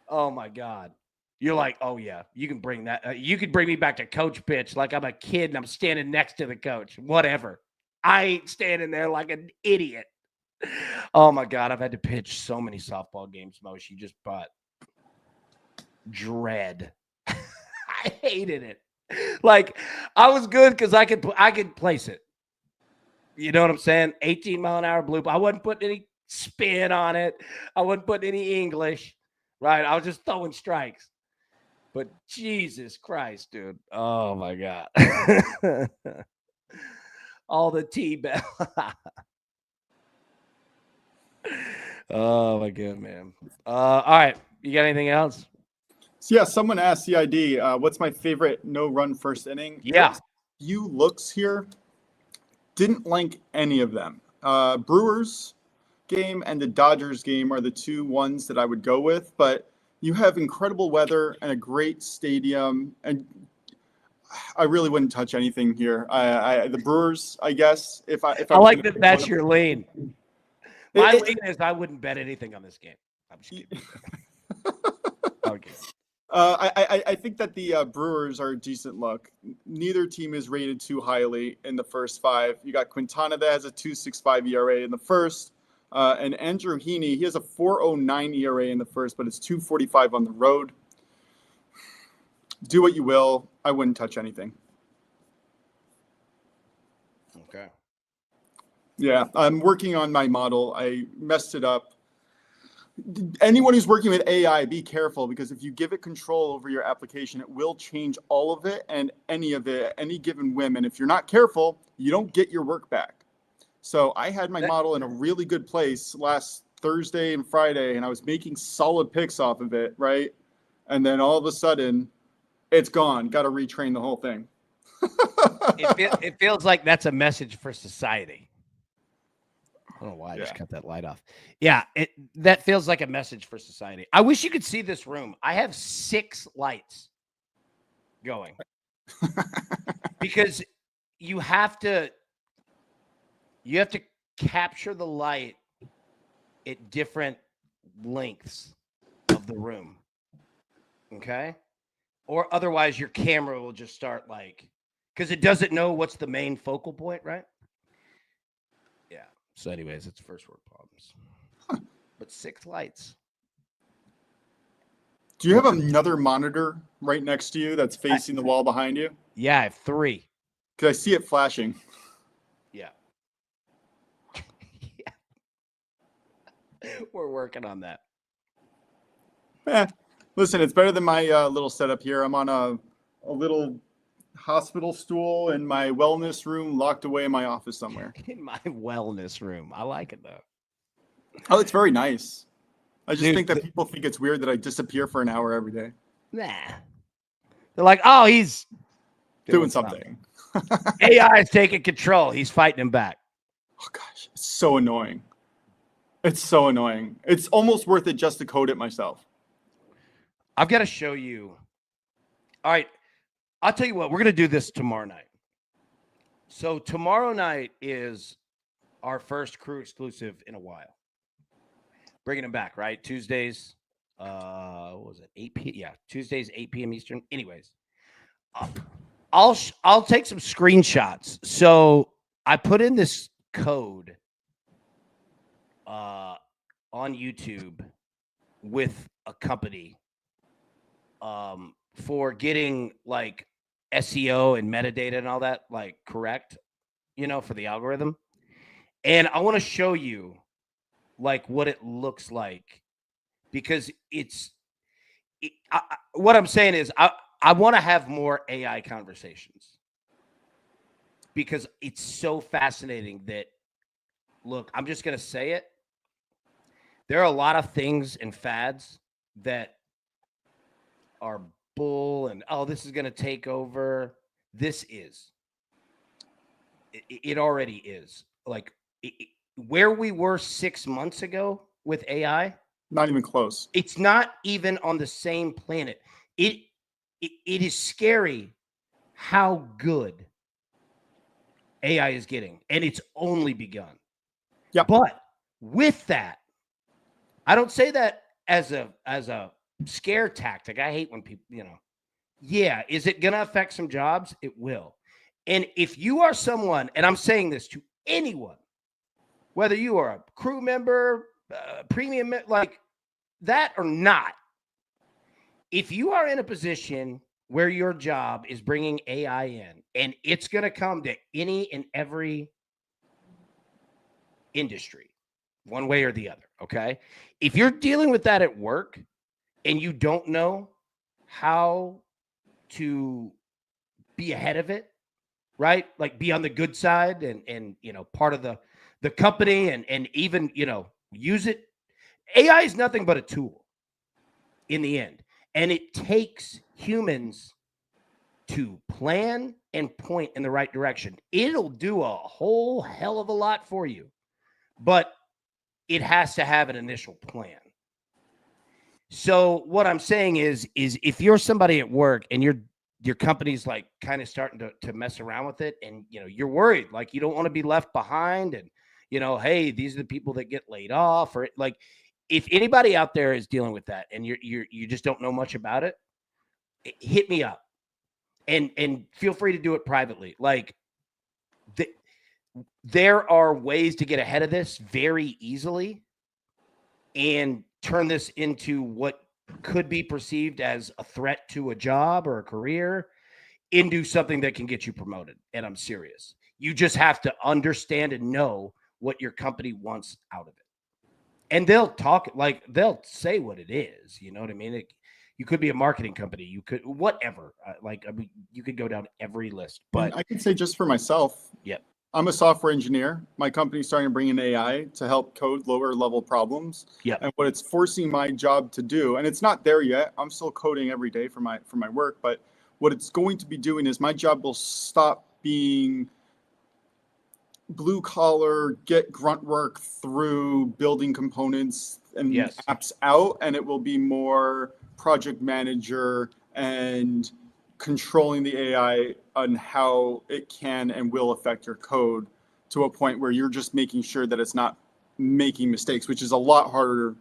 oh my God, you're like, oh yeah, you can bring that. You could bring me back to coach pitch like I'm a kid and I'm standing next to the coach. Whatever. I ain't standing there like an idiot. Oh my God, I've had to pitch so many softball games, Moshe. You just brought dread. I hated it. Like, I was good because I could place it. You know what I'm saying? 18-mile-an-hour blue. I wasn't putting any spin on it. I wasn't putting any English. Right? I was just throwing strikes. But Jesus Christ, dude. Oh my God. All the T-bell. Oh my God, man. All right. You got anything else? So yeah, someone asked CID, what's my favorite no-run first inning? Yeah. Few looks here. Didn't like any of them. Brewers game and the Dodgers game are the two ones that I would go with, but you have incredible weather and a great stadium, and I really wouldn't touch anything here. The Brewers, I guess. If I like that. That's your lane. My lane is I wouldn't bet anything on this game. I'm just kidding. Okay. I think that the Brewers are a decent look. Neither team is rated too highly in the first five. You got Quintana that has a 2.65 ERA in the first, and Andrew Heaney, he has a 4.09 ERA in the first, but it's 2.45 on the road. Do what you will. I wouldn't touch anything. Okay. Yeah, I'm working on my model. I messed it up. Anyone who's working with AI, be careful, because if you give it control over your application, it will change all of it and any of it at any given whim. And if you're not careful, you don't get your work back. So I had my model in a really good place last Thursday and Friday, and I was making solid picks off of it, right? And then all of a sudden, it's gone. Got to retrain the whole thing. It feels like that's a message for society. I don't know why I just cut that light off. Yeah, that feels like a message for society. I wish you could see this room. I have 6 lights going because you have to capture the light at different lengths of the room. Okay? Or otherwise your camera will just start because it doesn't know what's the main focal point, right? Yeah. So anyways, it's first world problems. But 6 lights. Do you have another monitor right next to you that's facing the wall behind you? Yeah, I have 3. Because I see it flashing. Yeah. Yeah. We're working on that. Listen, it's better than my little setup here. I'm on a little hospital stool in my wellness room, locked away in my office somewhere. In my wellness room. I like it, though. Oh, it's very nice. I just think that people think it's weird that I disappear for an hour every day. Nah. They're like, oh, he's doing something. AI is taking control. He's fighting him back. Oh gosh, it's so annoying. It's so annoying. It's almost worth it just to code it myself. I've got to show you. All right. I'll tell you what, we're going to do this tomorrow night. So tomorrow night is our first crew exclusive in a while. Bringing them back, right? Tuesdays, what was it? 8 p.m. Yeah, Tuesdays, 8 p.m. Eastern. Anyways, I'll take some screenshots. So I put in this code on YouTube with a company for getting like SEO and metadata and all that like correct, for the algorithm. And I want to show you like what it looks like, because what I'm saying is I want to have more AI conversations, because it's so fascinating that, look, I'm just going to say it. There are a lot of things and fads that are bull and, oh, this is going to take over. This is. It already is. Like where we were 6 months ago with AI. Not even close. It's not even on the same planet. It is scary how good AI is getting, and it's only begun. Yeah. But with that, I don't say that as a scare tactic. I hate when people, yeah, is it going to affect some jobs? It will. And if you are someone, and I'm saying this to anyone, whether you are a crew member, premium, like that or not, if you are in a position where your job is bringing AI in, and it's going to come to any and every industry, one way or the other, okay? If you're dealing with that at work and you don't know how to be ahead of it, right? Like be on the good side and part of the company and even, use it. AI is nothing but a tool in the end. And it takes humans to plan and point in the right direction. It'll do a whole hell of a lot for you, but it has to have an initial plan. So what I'm saying is if you're somebody at work and your company's like kind of starting to mess around with it, and you're worried, like you don't want to be left behind, and hey, these are the people that get laid off, or like if anybody out there is dealing with that and you just don't know much about it, hit me up and feel free to do it privately. Like there are ways to get ahead of this very easily and turn this into what could be perceived as a threat to a job or a career into something that can get you promoted. And I'm serious. You just have to understand and know what your company wants out of it. And they'll talk, like they'll say what it is. You know what I mean? You could be a marketing company. You could, whatever. You could go down every list. But and I can say just for myself, yep. I'm a software engineer. My company's starting to bring in AI to help code lower level problems. Yep. And what it's forcing my job to do, and it's not there yet. I'm still coding every day for my work, but what it's going to be doing is my job will stop being blue collar, get grunt work through building components and apps out, and it will be more project manager and controlling the AI on how it can and will affect your code to a point where you're just making sure that it's not making mistakes, which is a lot harder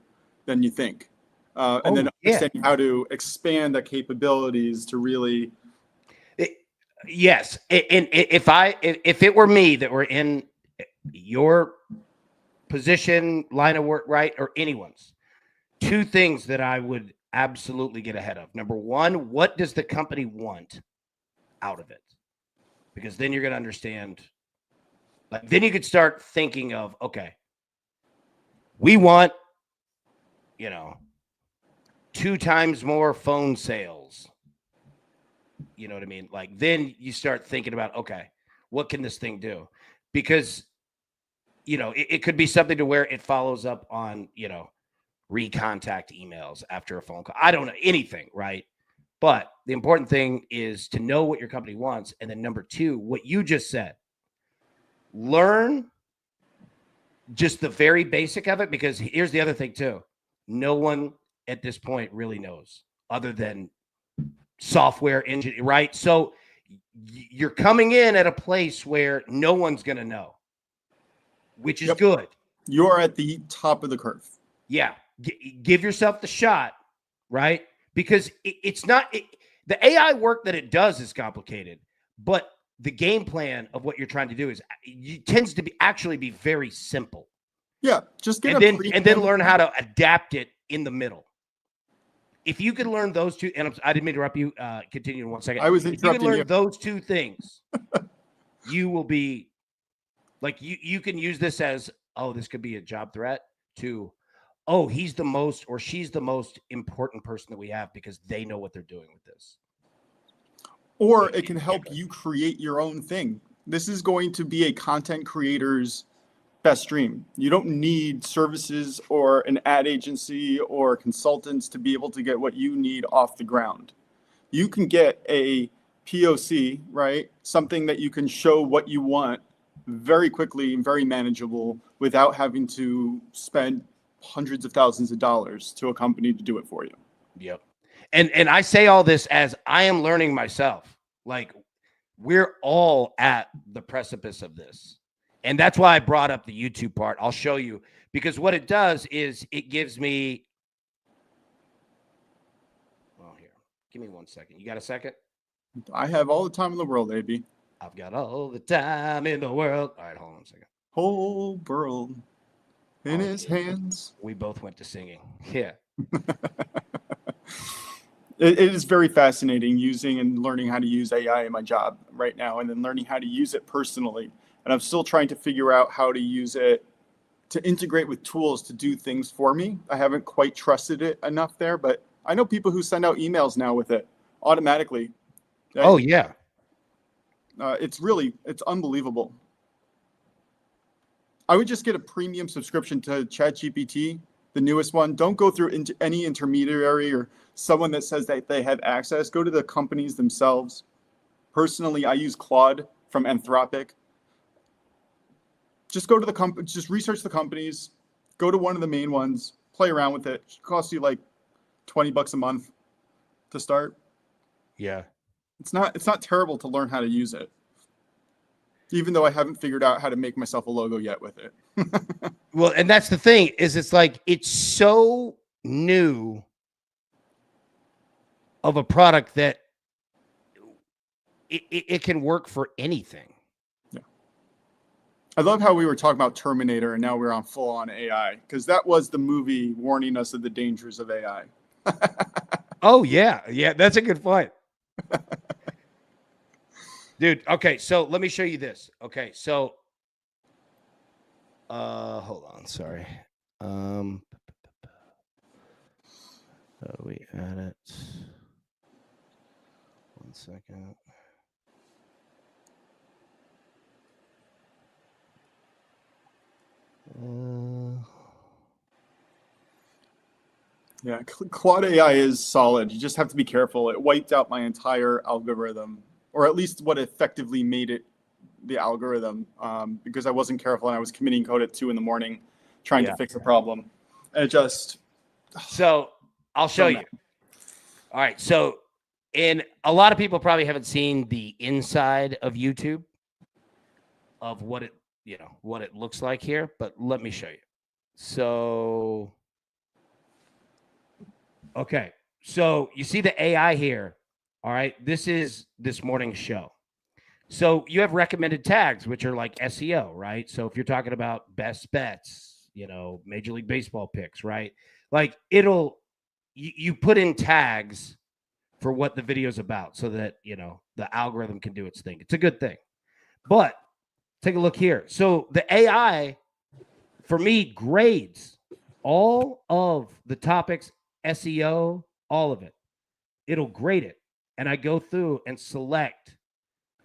than you think. And then understanding how to expand the capabilities to really. Yes. And if it were me that were in your position, line of work, right, or anyone's, two things that I would absolutely get ahead of. Number one, what does the company want out of it? Because then you're going to understand. Like, then you could start thinking of, okay, we want, 2 times more phone sales. You know what I mean? Like, then you start thinking about, okay, what can this thing do? Because, it could be something to where it follows up on, recontact emails after a phone call. I don't know anything, right? But the important thing is to know what your company wants. And then number two, what you just said, learn just the very basic of it, because here's the other thing too. No one at this point really knows other than software engineer, right? So you're coming in at a place where no one's going to know, which is good. You're at the top of the curve. Yeah. Give yourself the shot, right? Because it's not the AI work that it does is complicated, but the game plan of what you're trying to do is tends to be actually be very simple. Yeah, just get and then learn how to adapt it in the middle. If you can learn those two, and I didn't mean to interrupt you. Continue in 1 second. I was If interrupting you can learn those two things, you will be like you can use this as, oh, this could be a job threat, to, oh, he's the most or she's the most important person that we have because they know what they're doing with this. Or it can help you create your own thing. This is going to be a content creator's best dream. You don't need services or an ad agency or consultants to be able to get what you need off the ground. You can get a POC, right? Something that you can show what you want very quickly and very manageable without having to spend hundreds of thousands of dollars to a company to do it for you. Yep. And I say all this as I am learning myself. Like, we're all at the precipice of this. And that's why I brought up the YouTube part. I'll show you, because what it does is it gives me, well, here, give me 1 second. You got a second? I have all the time in the world, AB. I've got all the time in the world. All right, hold on a second. Whole world in his hands. We both went to singing. Yeah. It is very fascinating using and learning how to use AI in my job right now, and then learning how to use it personally. And I'm still trying to figure out how to use it to integrate with tools to do things for me. I haven't quite trusted it enough there, but I know people who send out emails now with it automatically. Oh, yeah. It's unbelievable. I would just get a premium subscription to ChatGPT, the newest one. Don't go through any intermediary or someone that says that they have access. Go to the companies themselves. Personally, I use Claude from Anthropic. Just go to the company, just research the companies, go to one of the main ones, play around with it. It costs you like $20 a month to start. Yeah. It's not terrible to learn how to use it. Even though I haven't figured out how to make myself a logo yet with it. Well, and that's the thing, is it's like, it's so new of a product that it can work for anything. Yeah. I love how we were talking about Terminator and now we're on full on AI, because that was the movie warning us of the dangers of AI. Oh, yeah. Yeah, that's a good point. Dude, okay, so let me show you this. Okay, so hold on, sorry. How do we add it? 1 second. Yeah, Claude AI is solid. You just have to be careful. It wiped out my entire algorithm, or at least what effectively made it the algorithm, because I wasn't careful and I was committing code at 2 a.m. trying to fix a problem. And it just. So I'll show you. All right. So, and a lot of people probably haven't seen the inside of YouTube of what it looks like here, but let me show you. So, okay. So you see the AI here. All right. This is this morning's show. So you have recommended tags, which are like SEO, right? So if you're talking about best bets, Major League Baseball picks, right? Like you put in tags for what the video is about so that, the algorithm can do its thing. It's a good thing. But take a look here. So the AI, for me, grades all of the topics, SEO, all of it. It'll grade it. And I go through and select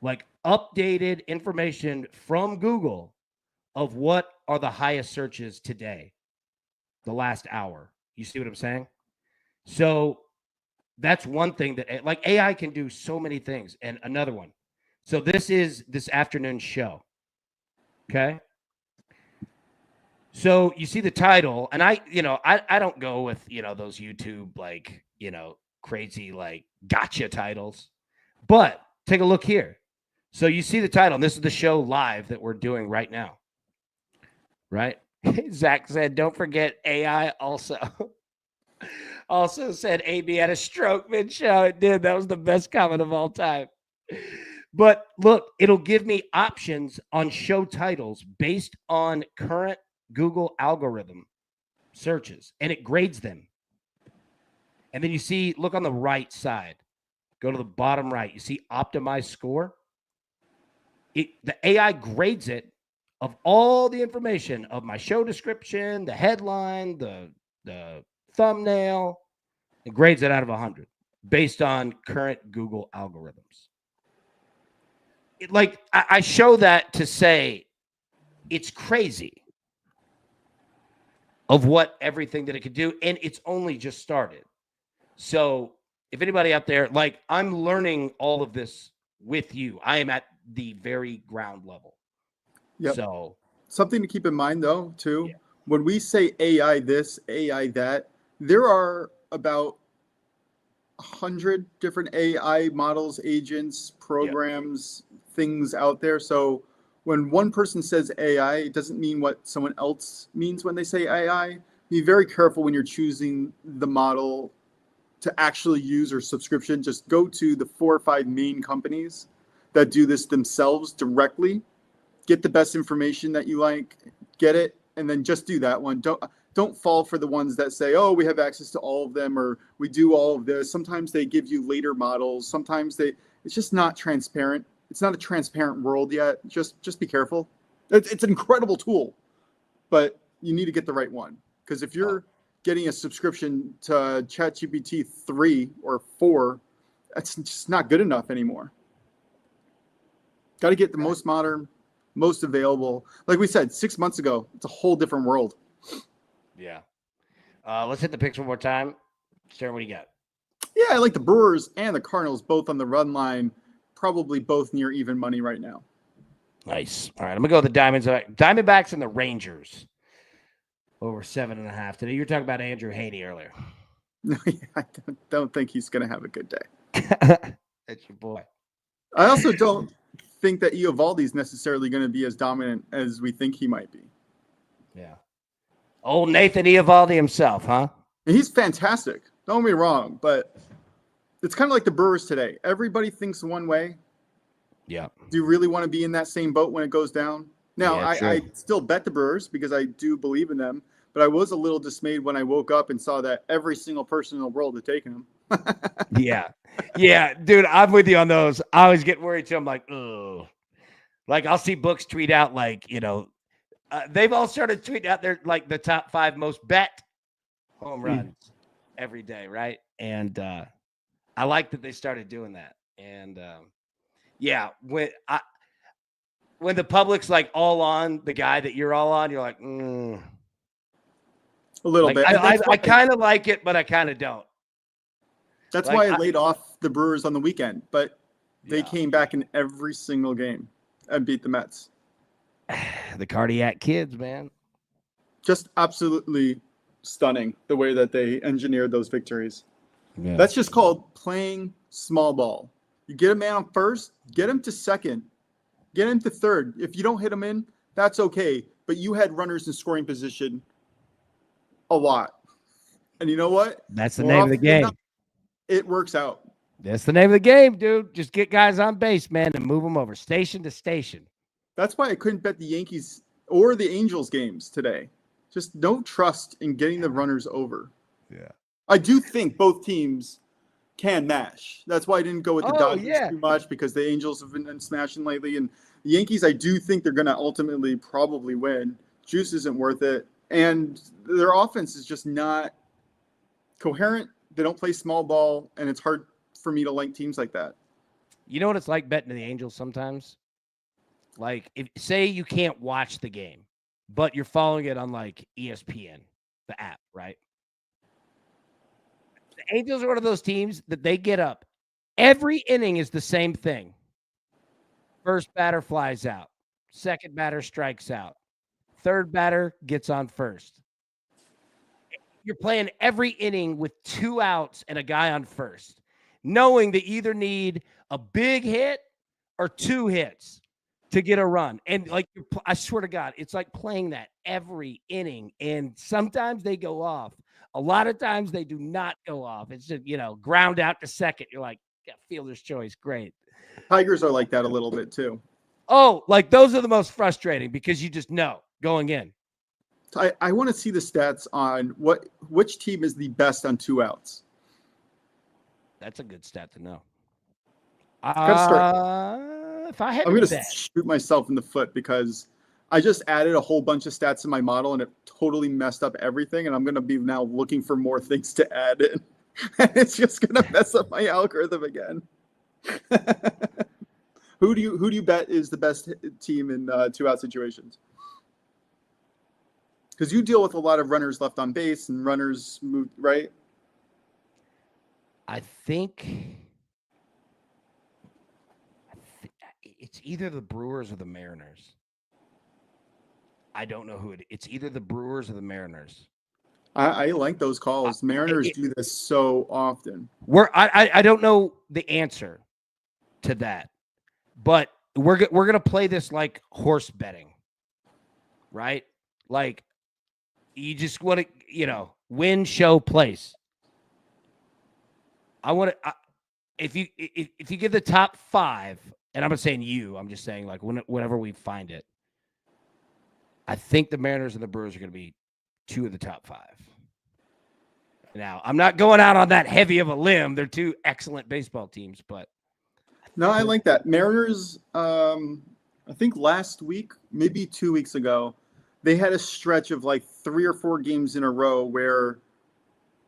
like updated information from Google of what are the highest searches today, the last hour. You see what I'm saying? So that's one thing that like AI can do so many things. And another one. So this is this afternoon show. Okay. So you see the title, and I don't go with, those YouTube, like, crazy, like, gotcha titles. But take a look here. So you see the title, and this is the show live that we're doing right now. Right? Zach said, don't forget AI also. Also said AB had a stroke mid-show. It did. That was the best comment of all time. But look, it'll give me options on show titles based on current Google algorithm searches, and it grades them. And then you see, look on the right side, go to the bottom right, you see optimized score. The AI grades it of all the information of my show description, the headline, the thumbnail. It grades it out of 100 based on current Google algorithms. I show that to say it's crazy of what everything that it could do, and it's only just started. So if anybody out there, like, I'm learning all of this with you. I am at the very ground level. Yep. So something to keep in mind, though, too, when we say AI this, AI that, there are about 100 different AI models, agents, programs, things out there. So when one person says AI, it doesn't mean what someone else means when they say AI. Be very careful when you're choosing the model to actually use or subscription. Just go to the 4 or 5 main companies that do this themselves directly. Get the best information that you like, get it, and then just do that one. Don't fall for the ones that say, oh, we have access to all of them, or we do all of this. Sometimes they give you later models. Sometimes it's just not transparent. It's not a transparent world yet. Just be careful. It's an incredible tool, but you need to get the right one. Because if you're getting a subscription to ChatGPT 3 or 4, that's just not good enough anymore. Got to get the most modern, most available. Like we said 6 months ago, it's a whole different world. Yeah. Let's hit the picks one more time. Stern, what do you got? Yeah, I like the Brewers and the Cardinals both on the run line, probably both near even money right now. Nice. All right, I'm going to go with the Diamondbacks and the Rangers over 7.5 today. You were talking about Andrew Haney earlier. No, I don't think he's going to have a good day. That's your boy. I also don't think that Eovaldi's necessarily going to be as dominant as we think he might be. Yeah. Old Nathan Eovaldi himself, huh? And he's fantastic. Don't get me wrong, but it's kind of like the Brewers today. Everybody thinks one way. Yeah. Do you really want to be in that same boat when it goes down? Now, I still bet the Brewers because I do believe in them, but I was a little dismayed when I woke up and saw that every single person in the world had taken them. Yeah. Yeah, dude, I'm with you on those. I always get worried too. I'm like, oh. Like, I'll see books tweet out, like, they've all started tweeting out their, like, the top 5 most bet home runs every day, right? And I like that they started doing that. And when the public's like all on the guy that you're all on, you're like, a little bit. I kind of like it, but I kind of don't. That's why I laid off the Brewers on the weekend, but they came back in every single game and beat the Mets. The cardiac kids, man. Just absolutely stunning the way that they engineered those victories. Yeah. That's just called playing small ball. You get a man on first, get him to second, get him to third. If you don't hit him in, that's okay. But you had runners in scoring position a lot. And you know what? That's the name of the game. It works out. That's the name of the game, dude. Just get guys on base, man, and move them over station to station. That's why I couldn't bet the Yankees or the Angels games today. Just don't trust in getting the runners over. Yeah. I do think both teams can mash. That's why I didn't go with the Dodgers too much, because the Angels have been smashing lately. And the Yankees, I do think they're going to ultimately probably win. Juice isn't worth it. And their offense is just not coherent. They don't play small ball, and it's hard for me to like teams like that. You know what it's like betting the Angels sometimes? Like, say you can't watch the game, but you're following it on, like, ESPN, the app, right? Angels are one of those teams that they get up. Every inning is the same thing. First batter flies out. Second batter strikes out. Third batter gets on first. You're playing every inning with 2 outs and a guy on first, knowing that you either need a big hit or 2 hits to get a run. And like, I swear to God, it's like playing that every inning. And sometimes they go off. A lot of times they do not go off. It's just, ground out to second. You're like, yeah, fielder's choice. Great. Tigers are like that a little bit too. Oh, like those are the most frustrating because you just know going in. I want to see the stats on which team is the best on 2 outs. That's a good stat to know. If I had I'm going to shoot myself in the foot because I just added a whole bunch of stats in my model and it totally messed up everything. And I'm going to be now looking for more things to add in. And it's just going to mess up my algorithm again. Who do you bet is the best team in 2 out situations? Because you deal with a lot of runners left on base and runners moved, right? I think it's either the Brewers or the Mariners. I don't know who it's either the Brewers or the Mariners. I like those calls. Mariners do this so often. I don't know the answer to that, but we're gonna play this like horse betting, right? Like you just want to win, show, place. I want to if you give the top 5, and I'm not saying I'm just saying like whenever we find it. I think the Mariners and the Brewers are going to be 2 of the top 5. Now, I'm not going out on that heavy of a limb. They're 2 excellent baseball teams, but no, I like that. Mariners, I think last week, maybe 2 weeks ago, they had a stretch of like 3 or 4 games in a row where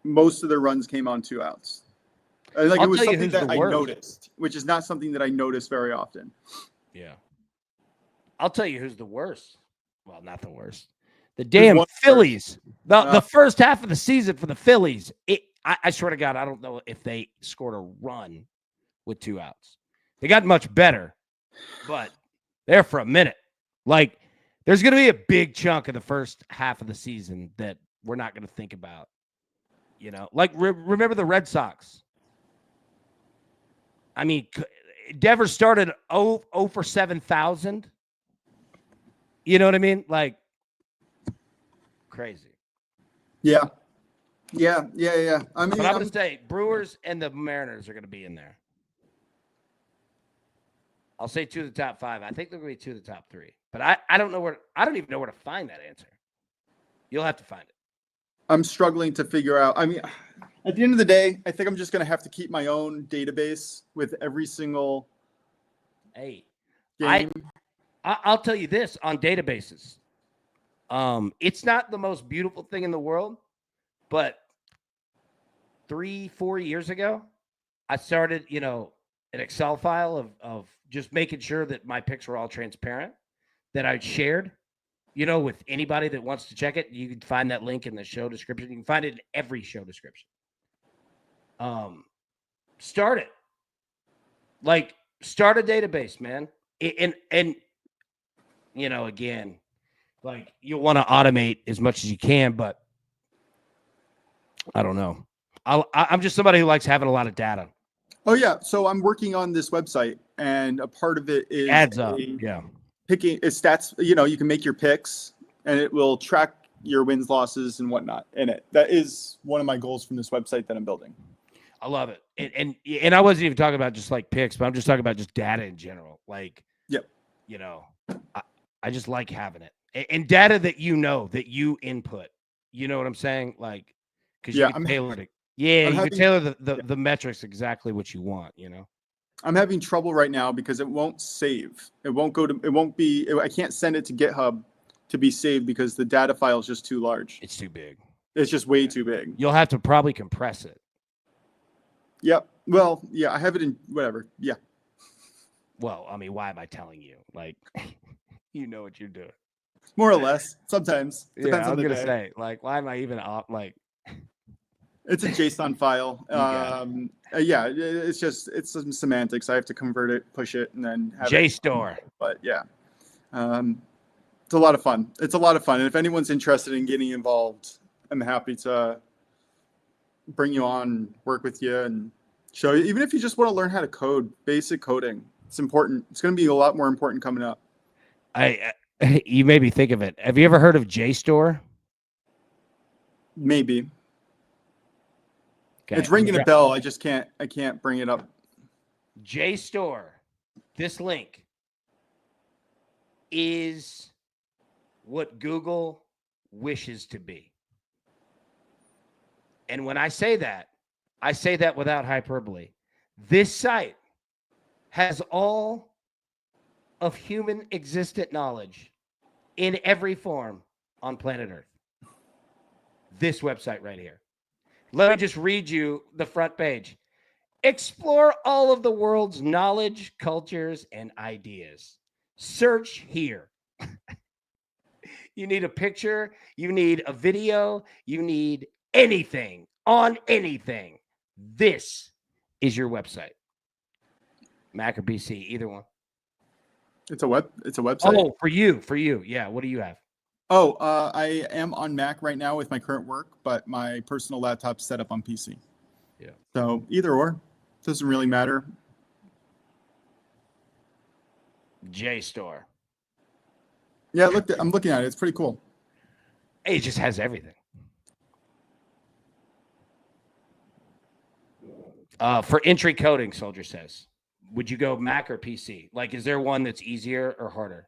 most of their runs came on 2 outs. Like it was something that I noticed, which is not something that I notice very often. Yeah. I'll tell you who's the worst. Well, not the worst. The damn Phillies. The first half of the season for the Phillies, I swear to God, I don't know if they scored a run with 2 outs. They got much better, but there for a minute. Like, there's going to be a big chunk of the first half of the season that we're not going to think about. Like, remember the Red Sox? I mean, Devers started 0 for 7,000. You know what I mean? Like, crazy. Yeah. I mean, but I'm going to say Brewers and the Mariners are going to be in there. I'll say 2 of the top 5. I think they're going to be 2 of the top 3. But I don't know I don't even know where to find that answer. You'll have to find it. I'm struggling to figure out. I mean, at the end of the day, I think I'm just going to have to keep my own database with every single game. I'll tell you this on databases. It's not the most beautiful thing in the world, but 3-4 years ago, I started, an Excel file of just making sure that my picks were all transparent, that I shared, with anybody that wants to check it. You can find that link in the show description. You can find it in every show description. Start it. Like, start a database, man. And again, like, you'll want to automate as much as you can, but I don't know. I'm just somebody who likes having a lot of data. Oh yeah. So I'm working on this website, and a part of it is adds up. Yeah. Picking stats. You can make your picks, and it will track your wins, losses, and whatnot in it. That is one of my goals from this website that I'm building. I love it. And I wasn't even talking about just like picks, but I'm just talking about just data in general. Like, yep. I just like having it. And data that that you input. You know what I'm saying? Like, because you can tailor it. Yeah, you can tailor the metrics exactly what you want, I'm having trouble right now because it won't save. I can't send it to GitHub to be saved because the data file is just too large. It's too big. It's just way too big. You'll have to probably compress it. Yep. Well, yeah, I have it in whatever. Yeah. Well, I mean, why am I telling you? Like, you know what you're doing. More or less. Sometimes. Depends on the day. Say, like, why am I even off? Like, It's a JSON file. Yeah, it's some semantics. I have to convert it, push it, and then have JSTOR. But yeah, it's a lot of fun. It's a lot of fun. And if anyone's interested in getting involved, I'm happy to bring you on, work with you, and show you. Even if you just want to learn how to code, basic coding, it's important. It's going to be a lot more important coming up. You made me think of it. Have you ever heard of JSTOR? Maybe. Okay. It's ringing a bell. I can't bring it up. JSTOR. This link is what Google wishes to be. And when I say that without hyperbole. This site has all of human existent knowledge in every form on planet Earth. This website right here. Let me just read you the front page. Explore all of the world's knowledge, cultures, and ideas. Search here. You need a picture, you need a video, you need anything on anything. This is your website. Mac or PC, either one. It's a website. Oh, for you. Yeah. What do you have? Oh, I am on Mac right now with my current work, but my personal laptop's set up on PC. Yeah. So either or, doesn't really matter. JSTOR. Yeah, I'm looking at it. It's pretty cool. It just has everything. For entry coding, Soldier says, would you go Mac or PC? Like, is there one that's easier or harder?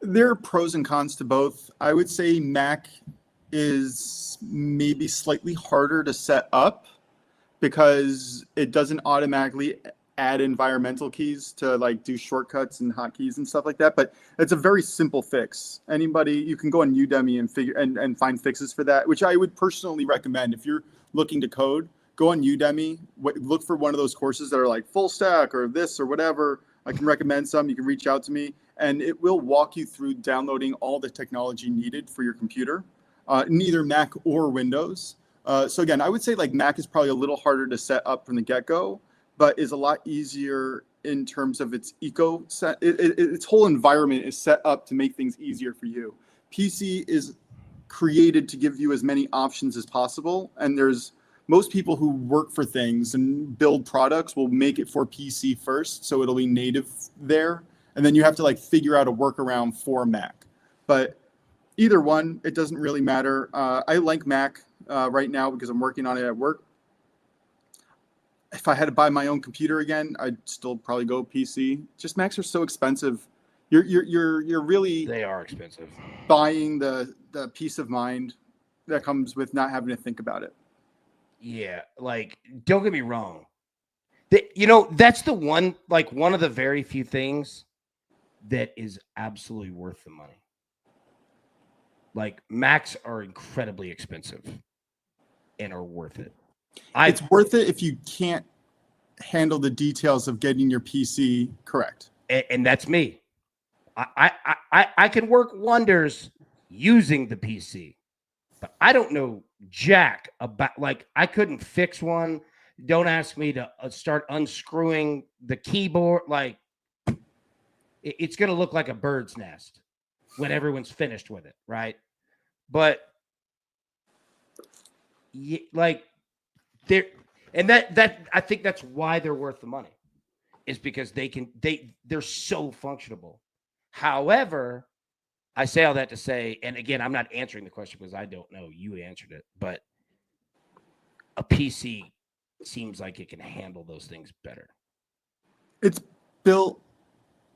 There are pros and cons to both. I would say Mac is maybe slightly harder to set up because it doesn't automatically add environmental keys to like do shortcuts and hotkeys and stuff like that. But it's a very simple fix. You can go on Udemy and find fixes for that, which I would personally recommend. If you're looking to code, go on Udemy, look for one of those courses that are like full stack or this or whatever. I can recommend some. You can reach out to me, and it will walk you through downloading all the technology needed for your computer, neither Mac or Windows. So again, I would say like Mac is probably a little harder to set up from the get-go, but is a lot easier in terms of its its whole environment is set up to make things easier for you. PC is created to give you as many options as possible, and most people who work for things and build products will make it for PC first, so it'll be native there, and then you have to like figure out a workaround for Mac. But either one, it doesn't really matter. I like Mac right now because I'm working on it at work. If I had to buy my own computer again, I'd still probably go PC. Just Macs are so expensive. You're really They are expensive. Buying the peace of mind that comes with not having to think about it. Yeah, like don't get me wrong. That's the one of the very few things that is absolutely worth the money. Like Macs are incredibly expensive and are worth it. It's worth it if you can't handle the details of getting your PC correct. And that's me. I can work wonders using the PC, but I don't know jack about, like, I couldn't fix one. Don't ask me to start unscrewing the keyboard. Like, it's going to look like a bird's nest when everyone's finished with it, right? But like they're, and that I think that's why they're worth the money, is because they're so functional. However, I say all that to say, and again, I'm not answering the question because I don't know. You answered it, but a PC seems like it can handle those things better. It's built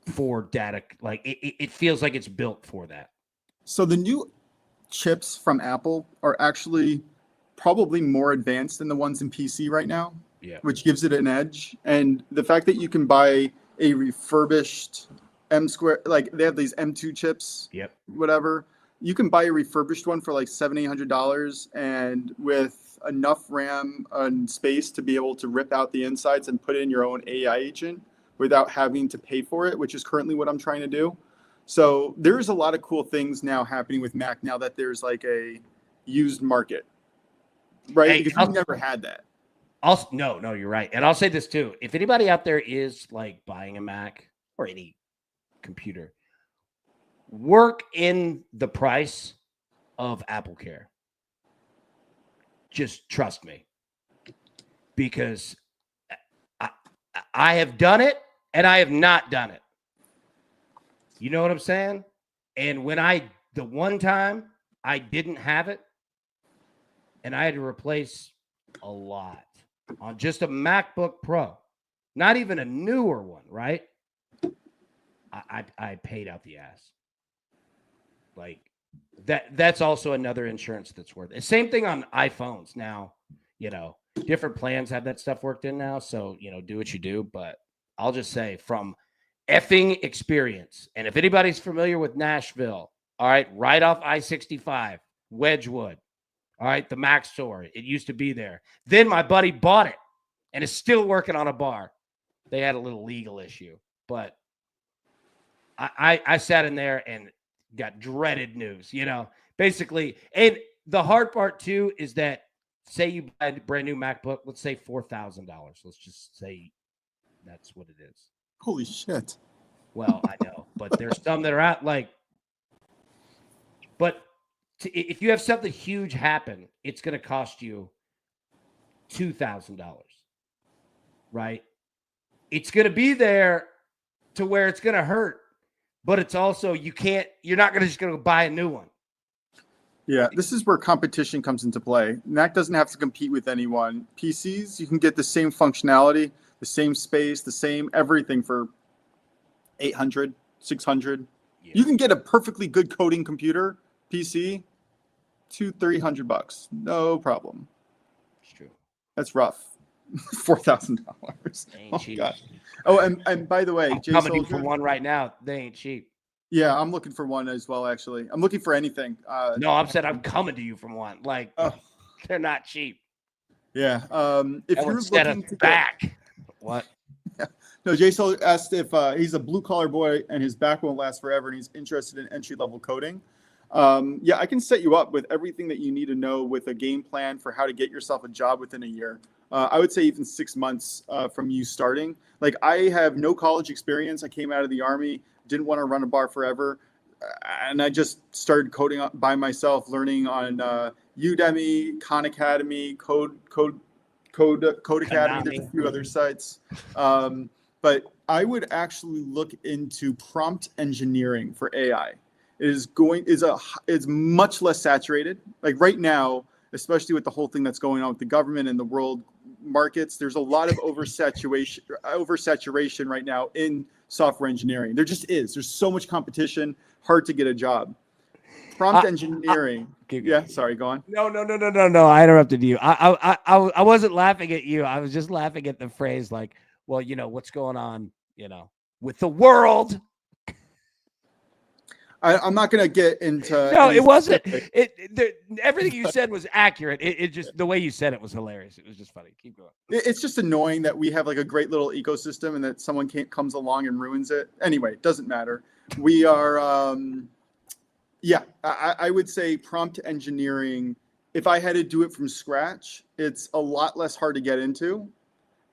for data. Like it feels like it's built for that. So the new chips from Apple are actually probably more advanced than the ones in PC right now, which gives it an edge. And the fact that you can buy a refurbished like they have these M2 chips, whatever, you can buy a refurbished one for like $700-800, and with enough RAM and space to be able to rip out the insides and put in your own AI agent without having to pay for it, which is currently what I'm trying to do. So there's a lot of cool things now happening with Mac now that there's like a used market, right? Hey, Because we've never had that. No, you're right. And I'll say this too. If anybody out there is like buying a Mac or any computer, work in the price of Apple Care. Just trust me. Because I have done it and I have not done it. You know what I'm saying? And the one time I didn't have it and I had to replace a lot on just a MacBook Pro, not even a newer one, right? I paid out the ass. Like that's also another insurance that's worth it. Same thing on iPhones now, different plans have that stuff worked in now. So, do what you do. But I'll just say from effing experience. And if anybody's familiar with Nashville, all right, right off I-65, Wedgwood, all right, the Mac store, it used to be there. Then my buddy bought it and is still working on a bar. They had a little legal issue, but I sat in there and got dreaded news, basically. And the hard part too is that say you buy a brand new MacBook, let's say $4,000. Let's just say that's what it is. Holy shit. Well, I know, but there's some that are out if you have something huge happen, it's going to cost you $2,000, right? It's going to be there to where it's going to hurt, but it's also, you're not just going to buy a new one. Yeah, this is where competition comes into play. Mac doesn't have to compete with anyone. PCs, you can get the same functionality, the same space, the same everything for $800, $600. Yeah. You can get a perfectly good coding computer, PC, $200-$300. No problem. It's true. That's rough. $4,000. Oh cheap. God. Oh, and by the way, I'm coming for one right now. They ain't cheap. Yeah, I'm looking for one as well. Actually, I'm looking for anything. No, I'm coming to you from one. Like they're not cheap. Yeah. If you're looking to back, what? Yeah. No, Jason asked if he's a blue collar boy and his back won't last forever, and he's interested in entry level coding. Yeah, I can set you up with everything that you need to know with a game plan for how to get yourself a job within a year. I would say even 6 months from you starting. Like, I have no college experience. I came out of the Army, didn't want to run a bar forever. And I just started coding by myself, learning on Udemy, Khan Academy, Code Academy. There's a few other sites. But I would actually look into prompt engineering for AI. It's much less saturated. Like right now, especially with the whole thing that's going on with the government and the world markets, there's a lot of oversaturation right now in software engineering. There just is. There's so much competition, hard to get a job. Prompt engineering. Yeah, sorry, go on. No. I interrupted you. I wasn't laughing at you. I was just laughing at the phrase like, well, what's going on, with the world. I'm not going to get into. No, it wasn't. Everything you said was accurate. It just, the way you said it was hilarious. It was just funny. Keep going. It's just annoying that we have like a great little ecosystem and that someone comes along and ruins it. Anyway, it doesn't matter. We are, I would say prompt engineering. If I had to do it from scratch, it's a lot less hard to get into.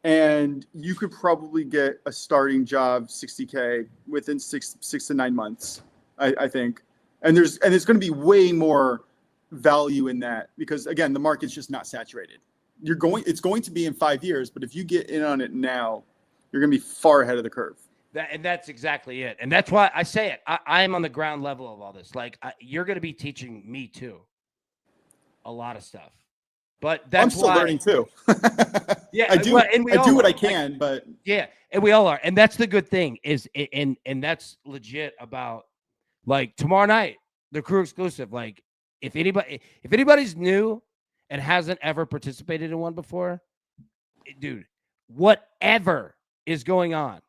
And you could probably get a starting job, $60K, within six to 9 months. I think, and there's going to be way more value in that because again, the market's just not saturated. It's going to be in 5 years, but if you get in on it now, you're going to be far ahead of the curve. And that's exactly it. And that's why I say it. I am on the ground level of all this. Like you're going to be teaching me too, a lot of stuff. But that's I'm still learning too. Yeah, I do. I do what I can, but yeah, and we all are. And that's the good thing is, and that's legit about. Like tomorrow night, the crew exclusive. Like if anybody's new and hasn't ever participated in one before, dude, whatever is going on,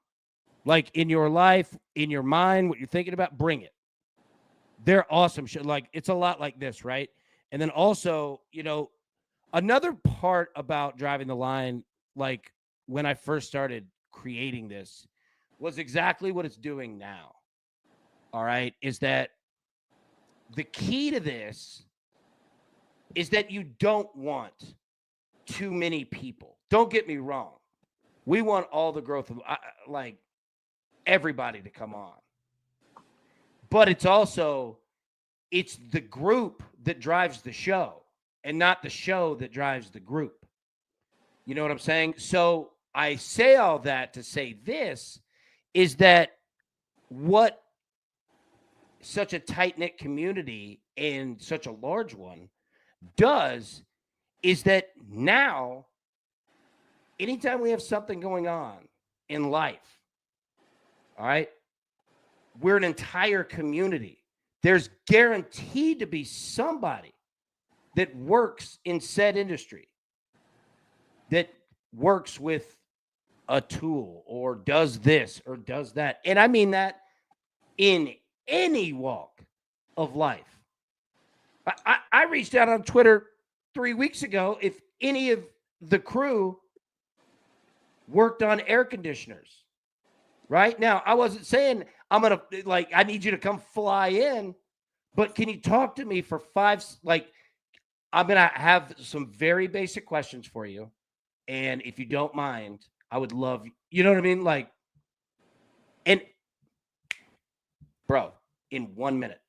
like in your life, in your mind, what you're thinking about, bring it. They're awesome shit. Like it's a lot like this, right? And then also, another part about Driving the Line, like when I first started creating this, was exactly what it's doing now. all right, is that the key to this is that you don't want too many people. Don't get me wrong. We want all the growth of like everybody to come on. But it's the group that drives the show and not the show that drives the group. You know what I'm saying? So I say all that to say this is that what such a tight-knit community and such a large one does is that now, anytime we have something going on in life, all right, we're an entire community. There's guaranteed to be somebody that works in said industry, that works with a tool or does this or does that. And I mean that in any walk of life. I reached out on Twitter 3 weeks ago if any of the crew worked on air conditioners. Right now, I wasn't saying I need you to come fly in, but can you talk to me for 5? I'm going to have some very basic questions for you. And if you don't mind, I would love, you know what I mean? And bro, in 1 minute,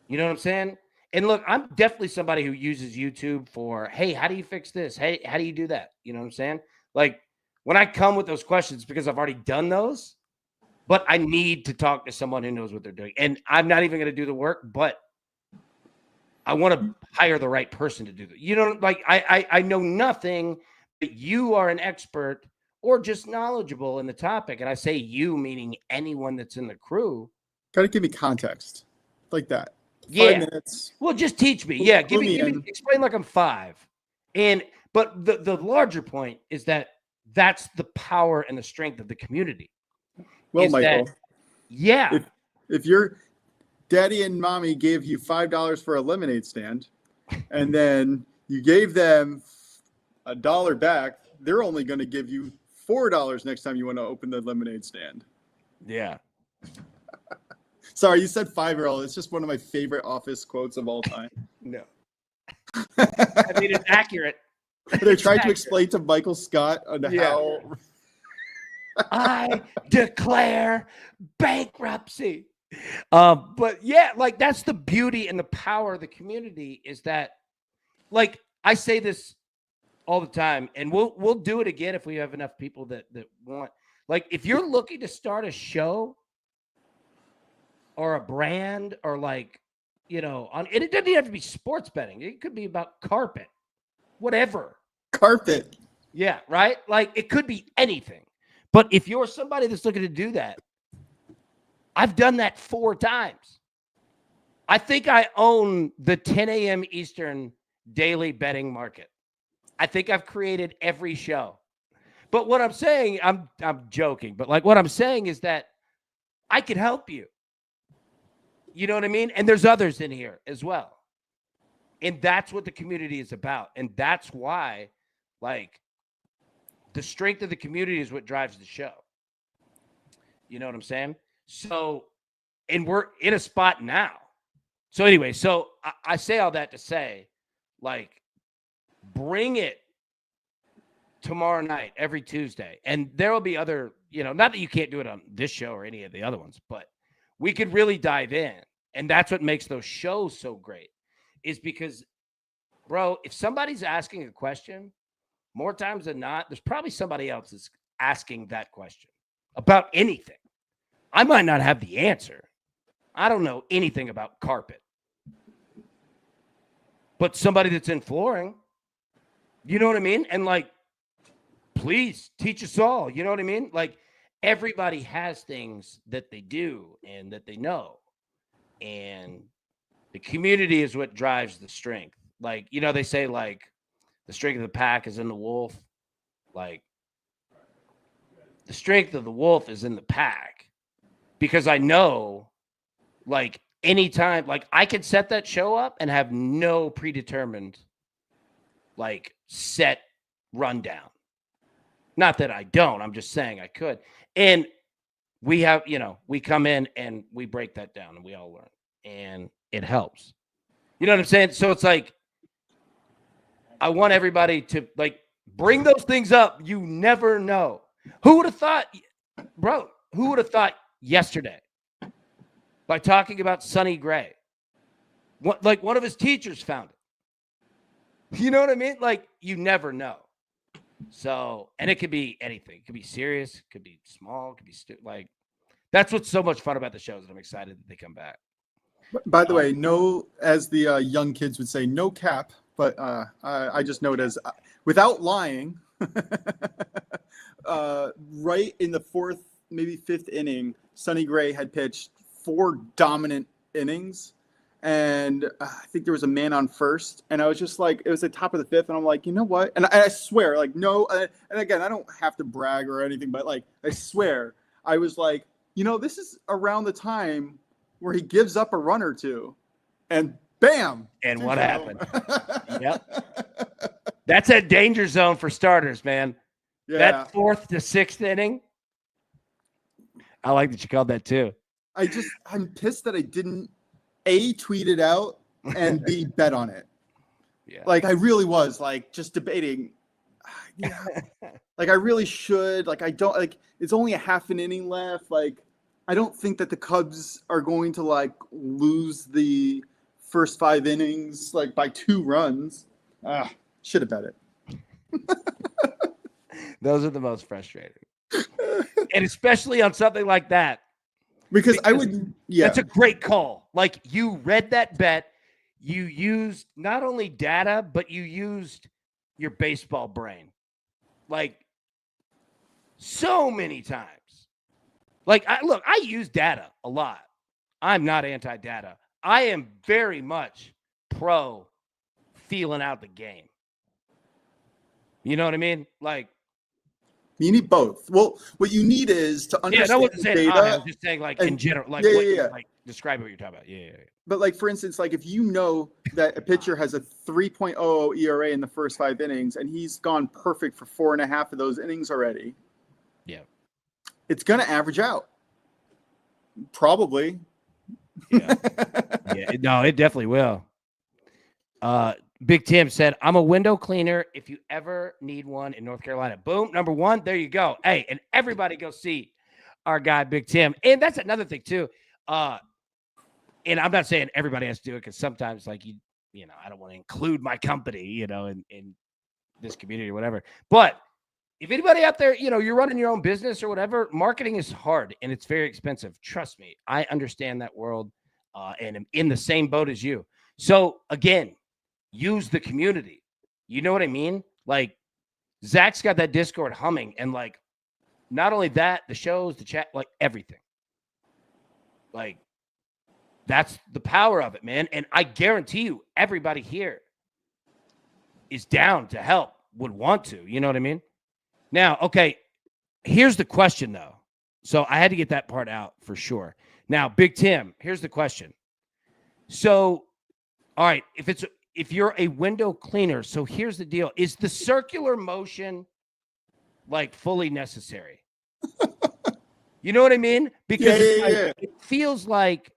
you know what I'm saying? And look, I'm definitely somebody who uses YouTube for, hey, how do you fix this? Hey, how do you do that? You know what I'm saying? Like when I come with those questions, because I've already done those, but I need to talk to someone who knows what they're doing. And I'm not even going to do the work, but I want to hire the right person to do that. You know, like I know nothing, but you are an expert or just knowledgeable in the topic. And I say you, meaning anyone that's in the crew. Got to give me context like that. 5 minutes. Well, just teach me. Yeah, give me explain like I'm 5. But the larger point is that that's the power and the strength of the community. Well, Michael. If your daddy and mommy gave you $5 for a lemonade stand, and then you gave them $1 back, they're only going to give you $4 next time you want to open the lemonade stand. Yeah. Sorry, you said 5-year-old. It's just one of my favorite Office quotes of all time. No. I mean, it's accurate. They're trying to explain to Michael Scott on how... I declare bankruptcy. But yeah, like that's the beauty and the power of the community is that, like I say this all the time, and we'll do it again if we have enough people that want. Like if you're looking to start a show or a brand or like, you know, and it doesn't even have to be sports betting. It could be about carpet, whatever. Carpet. Yeah, right? Like it could be anything. But if you're somebody that's looking to do that, I've done that 4 times. I think I own the 10 a.m. Eastern daily betting market. I think I've created every show. But what I'm saying, I'm joking, but like what I'm saying is that I can help you. You know what I mean? And there's others in here as well. And that's what the community is about. And that's why, like, the strength of the community is what drives the show. You know what I'm saying? So, and we're in a spot now. So anyway, so I say all that to say, like, bring it tomorrow night, every Tuesday. And there will be other, you know, not that you can't do it on this show or any of the other ones, but we could really dive in. And that's what makes those shows so great is because, bro, if somebody's asking a question, more times than not, there's probably somebody else that's asking that question about anything. I might not have the answer. I don't know anything about carpet. But somebody that's in flooring, you know what I mean? And like, please teach us all. You know what I mean? Like, everybody has things that they do and that they know. And the community is what drives the strength. Like, you know, they say, like, the strength of the pack is in the wolf. Like, the strength of the wolf is in the pack. Because I know, like, anytime, like, I could set that show up and have no predetermined, like, set rundown. Not that I don't. I'm just saying I could. And we have, we come in and we break that down and we all learn, and it helps. You know what I'm saying? So it's like, I want everybody to like bring those things up. You never know. Who would have thought, bro? Who would have thought yesterday by talking about Sonny Gray? What, like one of his teachers found it. You know what I mean? Like you never know. So, and it could be anything. It could be serious. It could be small. It could be like that's what's so much fun about the shows. And I'm excited that they come back. By the way, no, as the young kids would say, no cap. But I just know it as without lying. Right in the fourth, maybe fifth inning, Sonny Gray had pitched 4 dominant innings. And I think there was a man on first. And I was just like, it was the top of the fifth. And I'm like, you know what? And I swear, like, no. And again, I don't have to brag or anything, but like, I swear, I was like, this is around the time where he gives up a run or two. And bam. And what happened? Yep. That's a danger zone for starters, man. Yeah. That 4th to 6th inning. I like that you called that too. I'm pissed that I didn't A, tweet it out, and B, bet on it. Yeah. Like I really was like just debating. Yeah. Like I really should. Like I don't like it's only a half an inning left. Like I don't think that the Cubs are going to like lose the first 5 innings like by 2 runs. Should have bet it. Those are the most frustrating. And especially on something like that. Because I would, That's a great call. Like you read that bet, you used not only data, but you used your baseball brain. Like so many times. Like I use data a lot. I'm not anti-data. I am very much pro feeling out the game. You know what I mean? Like you need both. Well, what you need is to understand I wasn't saying data. I was just saying like in general, like like describe what you're talking about. Yeah. But like for instance, like if you know that a pitcher has a 3.00 ERA in the first 5 innings and he's gone perfect for 4.5 of those innings already. Yeah. It's gonna average out. Probably. Yeah. No, it definitely will. Big Tim said, I'm a window cleaner if you ever need one in North Carolina. Boom. Number 1. There you go. Hey, and everybody go see our guy, Big Tim. And that's another thing too. And I'm not saying everybody has to do it because sometimes like, I don't want to include my company, in this community or whatever. But if anybody out there, you're running your own business or whatever, marketing is hard and it's very expensive. Trust me. I understand that world and am in the same boat as you. So again, use the community. You know what I mean? Like Zach's got that Discord humming and like, not only that, the shows, the chat, like everything. Like that's the power of it, man. And I guarantee you everybody here is down to help, would want to, you know what I mean? Now, okay, here's the question though. So I had to get that part out for sure. Now, Big Tim, here's the question. So, all right, if you're a window cleaner, so here's the deal. Is the circular motion like fully necessary? You know what I mean? Because it feels like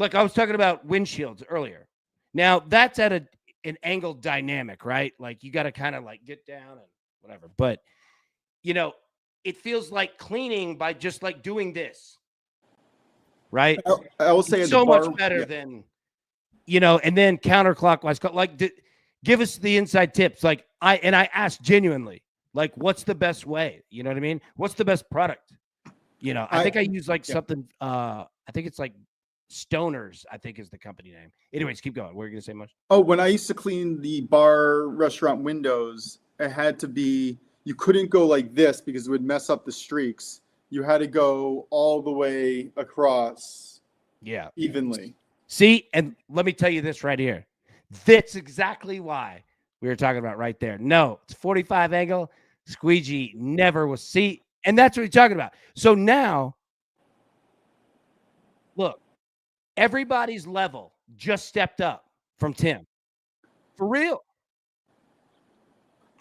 I was talking about windshields earlier. Now that's at an angle dynamic, right? Like you got to kind of like get down and whatever. But, it feels like cleaning by just like doing this, right? I will say it's so much better than, and then counterclockwise, like give us the inside tips. Like I asked genuinely, like, what's the best way? You know what I mean? What's the best product? I think I use like something, I think it's like Stoners, I think is the company name. Anyways, keep going. What are you going to say much? Oh, when I used to clean the bar restaurant windows, it had to be, you couldn't go like this because it would mess up the streaks. You had to go all the way across. Yeah. Evenly. See, and let me tell you this right here. That's exactly why we were talking about right there. No, it's 45 angle. Squeegee never was. See, and that's what we're talking about. So now, look, everybody's level just stepped up from Tim. For real.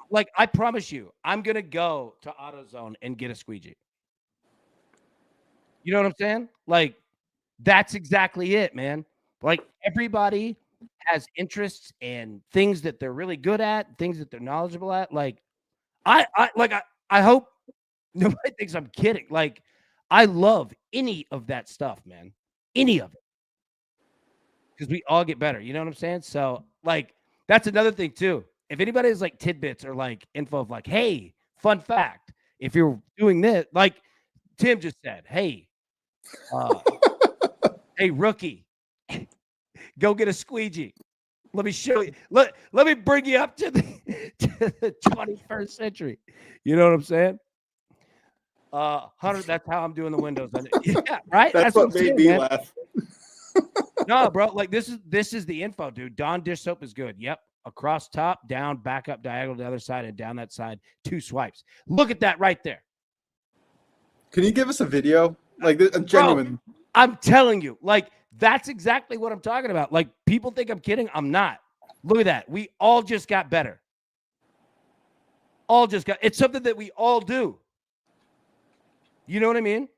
Like, I promise you, I'm going to go to AutoZone and get a squeegee. You know what I'm saying? Like, that's exactly it, man. Like, everybody has interests and things that they're really good at, things that they're knowledgeable at. Like, I hope nobody thinks I'm kidding. Like, I love any of that stuff, man. Any of it. Because we all get better. You know what I'm saying? So, like, that's another thing, too. If anybody has, like, tidbits or, like, info of, like, hey, fun fact, if you're doing this, like Tim just said, hey, hey, rookie, go get a squeegee. Let me show you. Let me bring you up to the 21st century. You know what I'm saying? Hunter, that's how I'm doing the windows. Yeah, right? That's what I'm made saying, me man. laugh. No, bro, like this is the info, dude. Dawn dish soap is good. Yep. Across top, down, back up, diagonal to the other side, and down that side, 2 swipes. Look at that right there. Can you give us a video? Like, genuine. Bro, I'm telling you, like, that's exactly what I'm talking about. Like, people think I'm kidding. I'm not. Look at that. We all just got better. It's something that we all do. You know what I mean?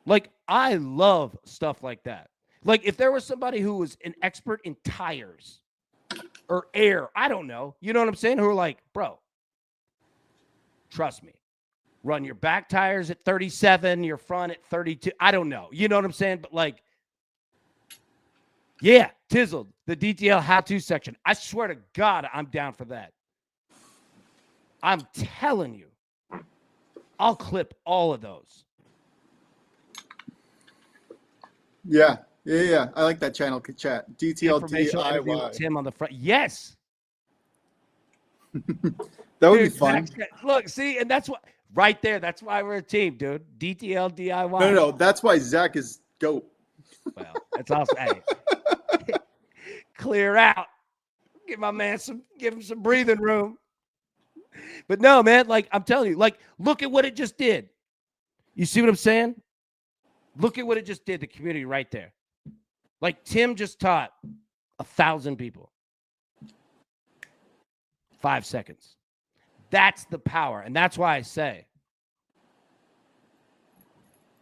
Like, I love stuff like that. Like, if there was somebody who was an expert in tires or air, I don't know. You know what I'm saying? Who are like, bro, trust me. Run your back tires at 37, your front at 32. I don't know. You know what I'm saying? But, like, yeah, Tizzled, the DTL how-to section. I swear to God, I'm down for that. I'm telling you. I'll clip all of those. Yeah. I like that channel chat. Informational interview DTL with Tim on the front. Yes. That would be fun. Look, see, and that's what right there. That's why we're a team, dude. DTL DIY. No. That's why Zach is GOAT. Well, that's also hey, clear out. Give my man give him some breathing room. But no, man, like I'm telling you, like, look at what it just did. You see what I'm saying? Look at what it just did, the community right there. Like, Tim just taught 1,000 people. 5 seconds. That's the power. And that's why I say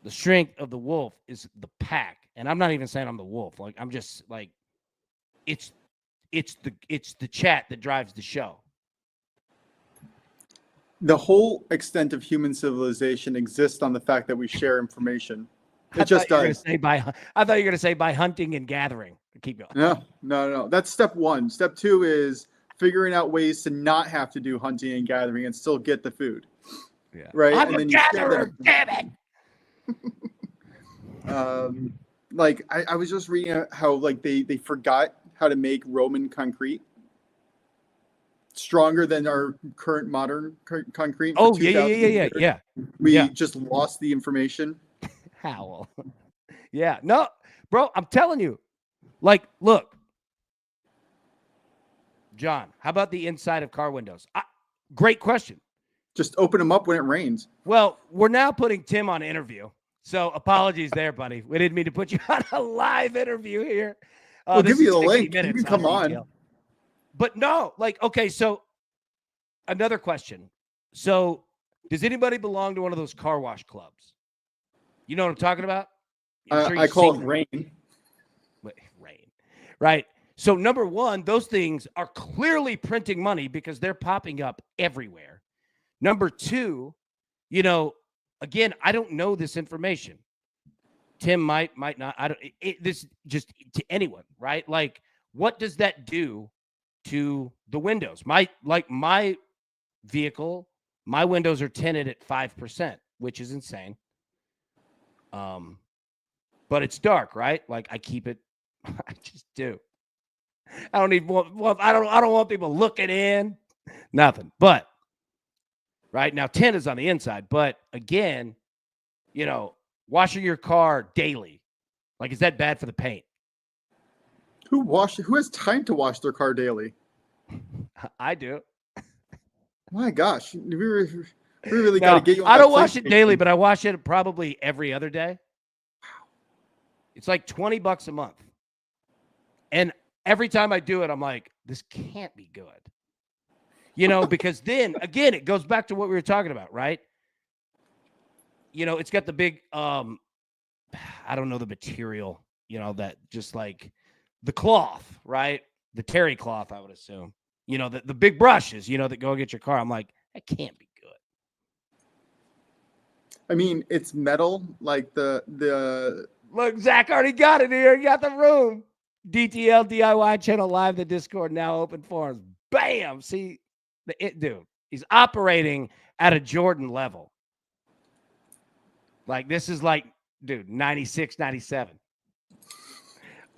the strength of the wolf is the pack. And I'm not even saying I'm the wolf. Like, I'm just like, it's the chat that drives the show. The whole extent of human civilization exists on the fact that we share information. It just does. I thought you were going to say by hunting and gathering. Keep going. No. That's step 1. Step 2 is figuring out ways to not have to do hunting and gathering and still get the food. Yeah. Right. I'm and a then gatherer, damn it. Like I was just reading how like they forgot how to make Roman concrete stronger than our current modern concrete. Oh, yeah. We just lost the information. Howell. Yeah. No, bro, I'm telling you. Like, look. John, how about the inside of car windows? Great question. Just open them up when it rains. Well, we're now putting Tim on interview. So apologies there, buddy. We didn't mean to put you on a live interview here. We'll give you the link. You can come on. But no, like, okay, so another question. So does anybody belong to one of those car wash clubs? You know what I'm talking about? I call it rain. Rain. Right. So number one, those things are clearly printing money because they're popping up everywhere. Number two, you know, again, I don't know this information. Tim might not. I don't. This just to anyone, right? Like, what does that do to the windows? My vehicle, my windows are tinted at 5%, which is insane. But it's dark, right? Like, I keep it. I just do. I don't even want. I don't want people looking in. Nothing. But right now, tint is on the inside. But again, you know, washing your car daily, like, is that bad for the paint? Who has time to wash their car daily? I do. My gosh, we really got to get you. I don't wash it daily, but I wash it probably every other day. It's like $20 a month, and every time I do it, I'm like, this can't be good. You know, because then again, it goes back to what we were talking about, right? it's got the big, I don't know the material, that just like the cloth, right? The terry cloth, I would assume. The big brushes, that go against your car. I'm like, that can't be good. I mean, it's metal, like the. Look, Zach already got it here. He got the room. DTL DIY channel live. The Discord now open forums. Bam. See, dude, he's operating at a Jordan level. Like, this is like, dude, 96, 97.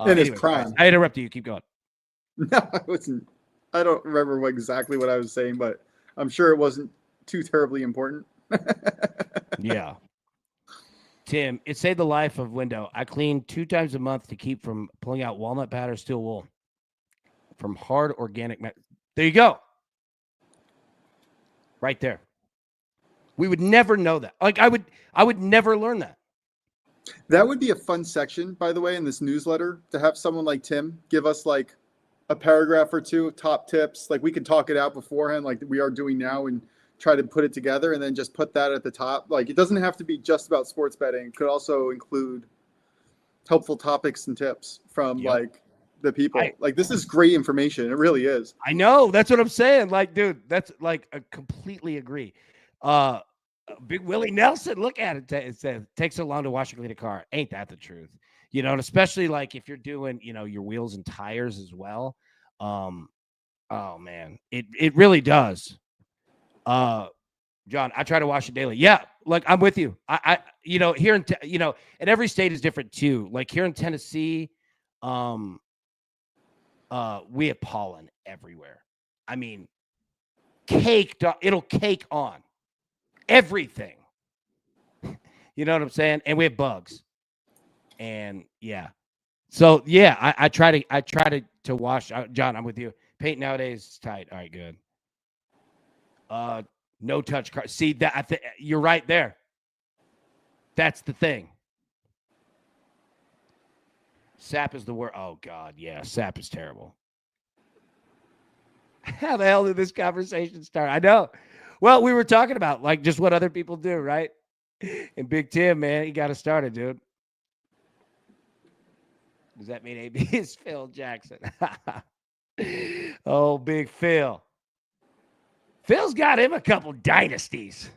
In his prime. I interrupted you. Keep going. No, I wasn't. I don't remember exactly what I was saying, but I'm sure it wasn't too terribly important. Yeah. Tim, it saved the life of Window. I clean 2 times a month to keep from pulling out walnut powder, steel wool from hard organic. There you go. Right there. We would never know that. Like, I would never learn that. That would be a fun section, by the way, in this newsletter, to have someone like Tim give us like a paragraph or two, top tips. Like, we could talk it out beforehand, like we are doing now, and try to put it together and then just put that at the top. Like, it doesn't have to be just about sports betting. It could also include helpful topics and tips from like the people. Like, this is great information. It really is. I know. That's what I'm saying. Like, dude, that's like, I completely agree. Big Willie Nelson, look at it. It says, takes so long to wash and clean a car. Ain't that the truth? And especially like if you're doing, your wheels and tires as well. Oh man, it really does. John, I try to wash it daily. Yeah, like I'm with you. I here in and every state is different too. Like here in Tennessee, we have pollen everywhere. I mean, it'll cake on everything. You know what I'm saying? And we have bugs. And yeah. So yeah, I try to wash. John, I'm with you. Paint nowadays is tight. All right, good. No touch car. See that? You're right there. That's the thing. Sap is the word. Oh God, yeah, sap is terrible. How the hell did this conversation start? I know. Well, we were talking about like just what other people do, right? And Big Tim, man, he got us started, dude. Does that mean AB is Phil Jackson? Oh, Big Phil. Phil's got him a couple dynasties.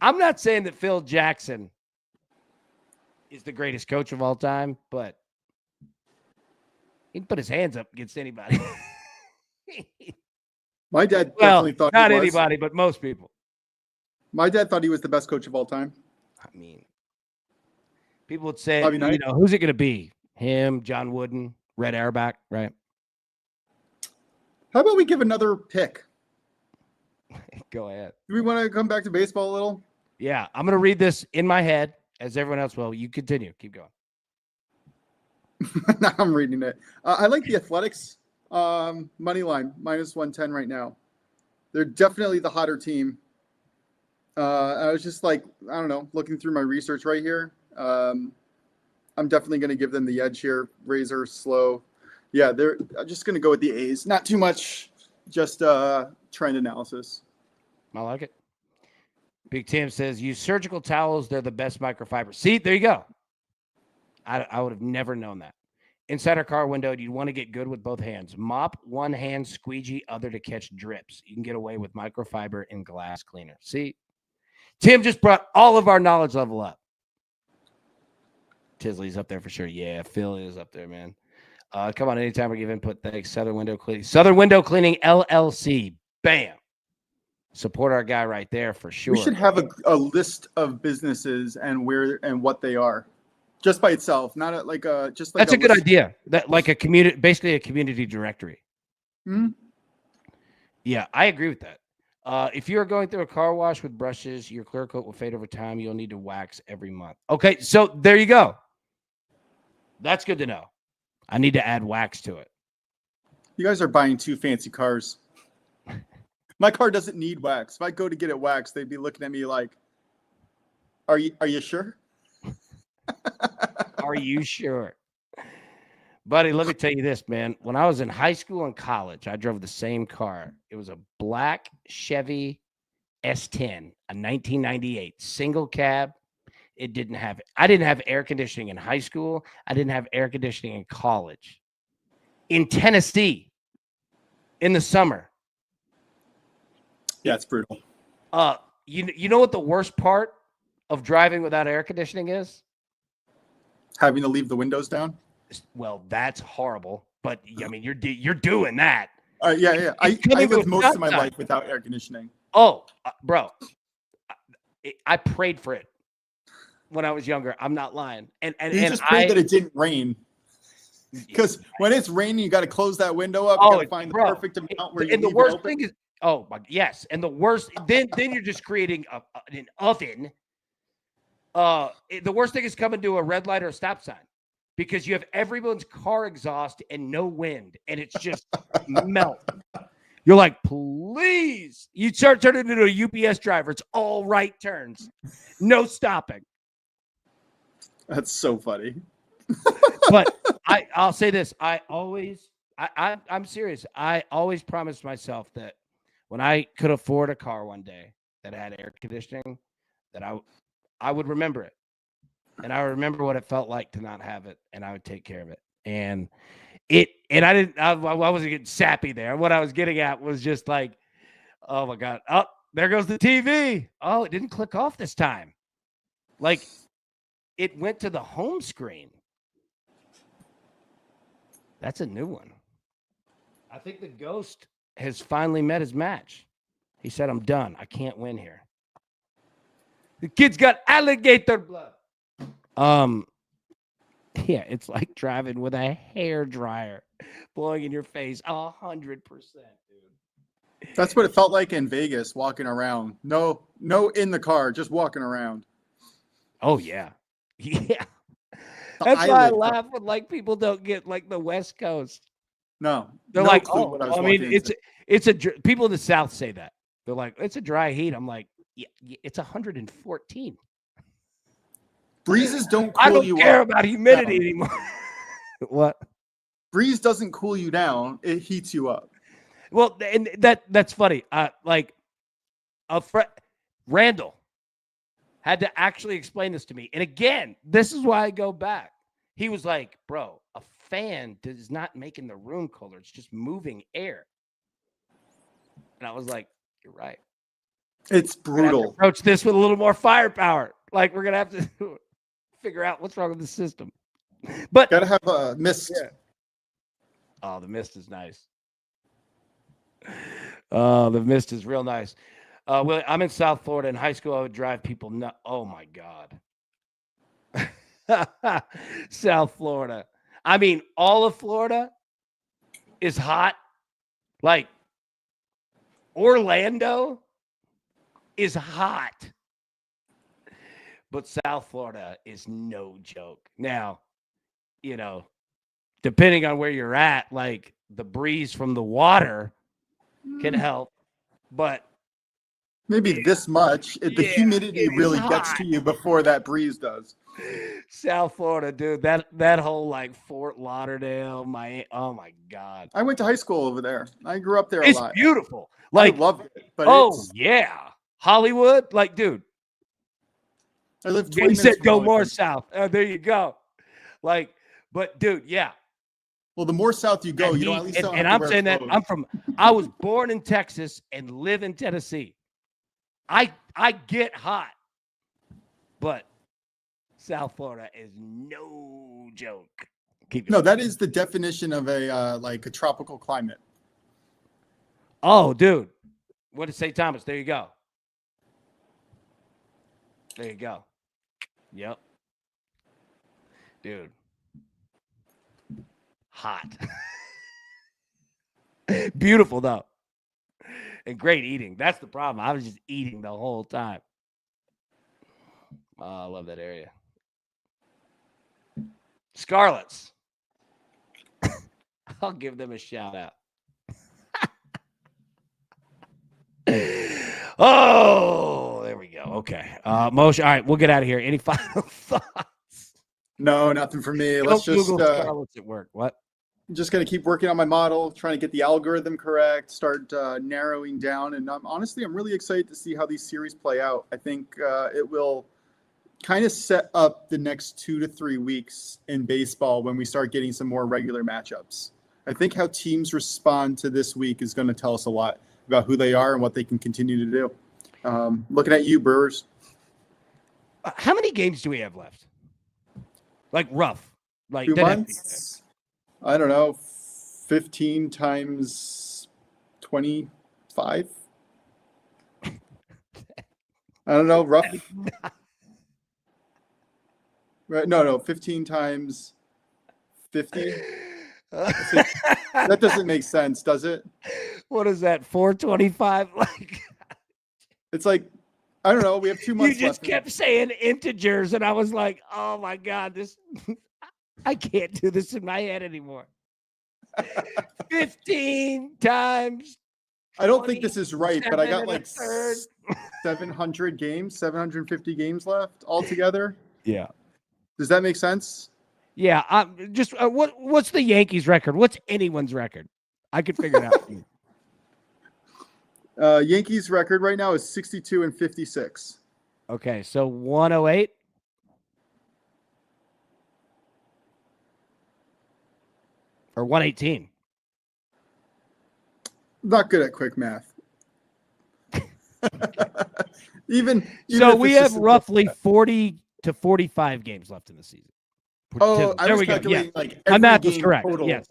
I'm not saying that Phil Jackson is the greatest coach of all time, but he can put his hands up against anybody. My dad definitely thought not he was. Anybody, but most people. My dad thought he was the best coach of all time. I mean, people would say, who's it going to be? Him, John Wooden, Red Auerbach, right? How about we give another pick? Go ahead. Do we want to come back to baseball a little? Yeah, I'm going to read this in my head as everyone else will. You continue. Keep going. Now I'm reading it. I like the Athletics money line, -110 right now. They're definitely the hotter team. I was just like, I don't know, looking through my research right here. I'm definitely going to give them the edge here. Razor, slow. Yeah, I'm just going to go with the A's. Not too much, just trend analysis. I like it. Big Tim says, use surgical towels. They're the best microfiber. See, there you go. I would have never known that. Inside our car window, you'd want to get good with both hands. Mop, one hand, squeegee, other to catch drips. You can get away with microfiber and glass cleaner. See, Tim just brought all of our knowledge level up. Tisley's up there for sure. Yeah, Phil is up there, man. Come on, anytime we give input. Thanks. Southern Window Cleaning. Southern Window Cleaning, LLC. Bam. Support our guy right there for sure. We should have a list of businesses and where and what they are, just by itself, not just like. That's a good idea. That like a community, basically a community directory. Hmm. Yeah, I agree with that. If you're going through a car wash with brushes, your clear coat will fade over time. You'll need to wax every month. Okay, so there you go. That's good to know. I need to add wax to it. You guys are buying too fancy cars. My car doesn't need wax. If I go to get it waxed, they'd be looking at me like, "Are you sure?" Are you sure? Buddy, let me tell you this, man. When I was in high school and college, I drove the same car. It was a black Chevy S10, a 1998 single cab. I didn't have air conditioning in high school. I didn't have air conditioning in college. In Tennessee, in the summer. Yeah, it's brutal. You know what the worst part of driving without air conditioning is? Having to leave the windows down. Well, that's horrible. But I mean, you're doing that. Yeah. I lived most of my life without air conditioning. Oh, bro, I prayed for it when I was younger. I'm not lying. And you just prayed that it didn't rain. Because when it's raining, you got to close that window up. You got to find the perfect amount where you. And the worst thing is, oh my, yes. And the worst, then you're just creating an oven. The worst thing is coming to a red light or a stop sign, because you have everyone's car exhaust and no wind, and it's just melt. You're like, please. You start turning into a UPS driver. It's all right turns, no stopping. That's so funny. But I'll say this. I'm serious. I always promised myself that when I could afford a car one day that had air conditioning, that I would remember it. And I remember what it felt like to not have it, and I would take care of it. And I wasn't getting sappy there. What I was getting at was just like, oh my God. Oh, there goes the TV. Oh, it didn't click off this time. Like, it went to the home screen. That's a new one. I think the ghost has finally met his match. He said, I'm done. I can't win here. The kid's got alligator blood. Yeah, it's like driving with a hair dryer blowing in your face 100%, dude. That's what it felt like in Vegas, walking around. No in the car, just walking around. Oh yeah. Yeah. That's why I laugh when like people don't get like the West Coast. No, they're like, oh, I mean, it's people in the South say that. They're like, it's a dry heat. I'm like, yeah, it's 114. Breezes don't cool you down. I don't care about humidity anymore. What? Breeze doesn't cool you down. It heats you up. Well, and that's funny. Like Randall had to actually explain this to me. And again, this is why I go back. He was like, bro, a fan is not making the room colder. It's just moving air. And I was like, you're right. It's brutal. Approach this with a little more firepower. Like, we're going to have to figure out what's wrong with the system. But got to have a mist. Yeah. Oh, the mist is nice. The mist is real nice. Well, I'm in South Florida. In high school, I would drive people nuts. Oh, my God. South Florida. I mean, all of Florida is hot. Like, Orlando is hot. But South Florida is no joke. Now, you know, depending on where you're at, like, the breeze from the water can help. But maybe this much. The humidity really gets to you before that breeze does. South Florida, dude. That whole like Fort Lauderdale, oh my God. I went to high school over there. I grew up there a lot. It's beautiful. Like, I love it. But yeah. Hollywood, like, dude. I lived 20 minutes He said go Hollywood. more south. There you go. Like, but dude, yeah. Well, the more south you go, you know, at least and I'm saying that I was born in Texas and live in Tennessee. I get hot, but South Florida is no joke. That is the definition of a like a tropical climate. Oh, dude. What did St. Thomas? There you go. There you go. Yep. Dude. Hot. Beautiful, though. And great eating. That's the problem. I was just eating the whole time. Oh, I love that area. Scarlets. I'll give them a shout out. Oh, there we go. Okay. Moshe, all right, we'll get out of here. Any final thoughts? No, nothing for me. Let's just Google Scarlets at work. What? I'm just going to keep working on my model, trying to get the algorithm correct, start narrowing down. And honestly, I'm really excited to see how these series play out. I think it will kind of set up the next 2 to 3 weeks in baseball when we start getting some more regular matchups. I think how teams respond to this week is going to tell us a lot about who they are and what they can continue to do. Looking at you, Brewers. How many games do we have left? Like rough. Like 2 months? I don't know. 15 times 25? I don't know. Rough. Right? No. 15 times 50. That doesn't make sense, does it? What is that? 425? Like it's like, I don't know. We have 2 months you just left. Kept saying integers, and I was like, oh my God, this I can't do this in my head anymore. 15 times. I don't think this is right, but I got like 700 games, 750 games left altogether. Yeah. Does that make sense? Yeah. Just what's the Yankees record? What's anyone's record? I could figure it out. Yankees record right now is 62-56. Okay, so 108. Or 118. Not good at quick math. even so we have roughly 40 to 45 games left in the season. Oh, I was calculating like every my math game was correct. Total yes.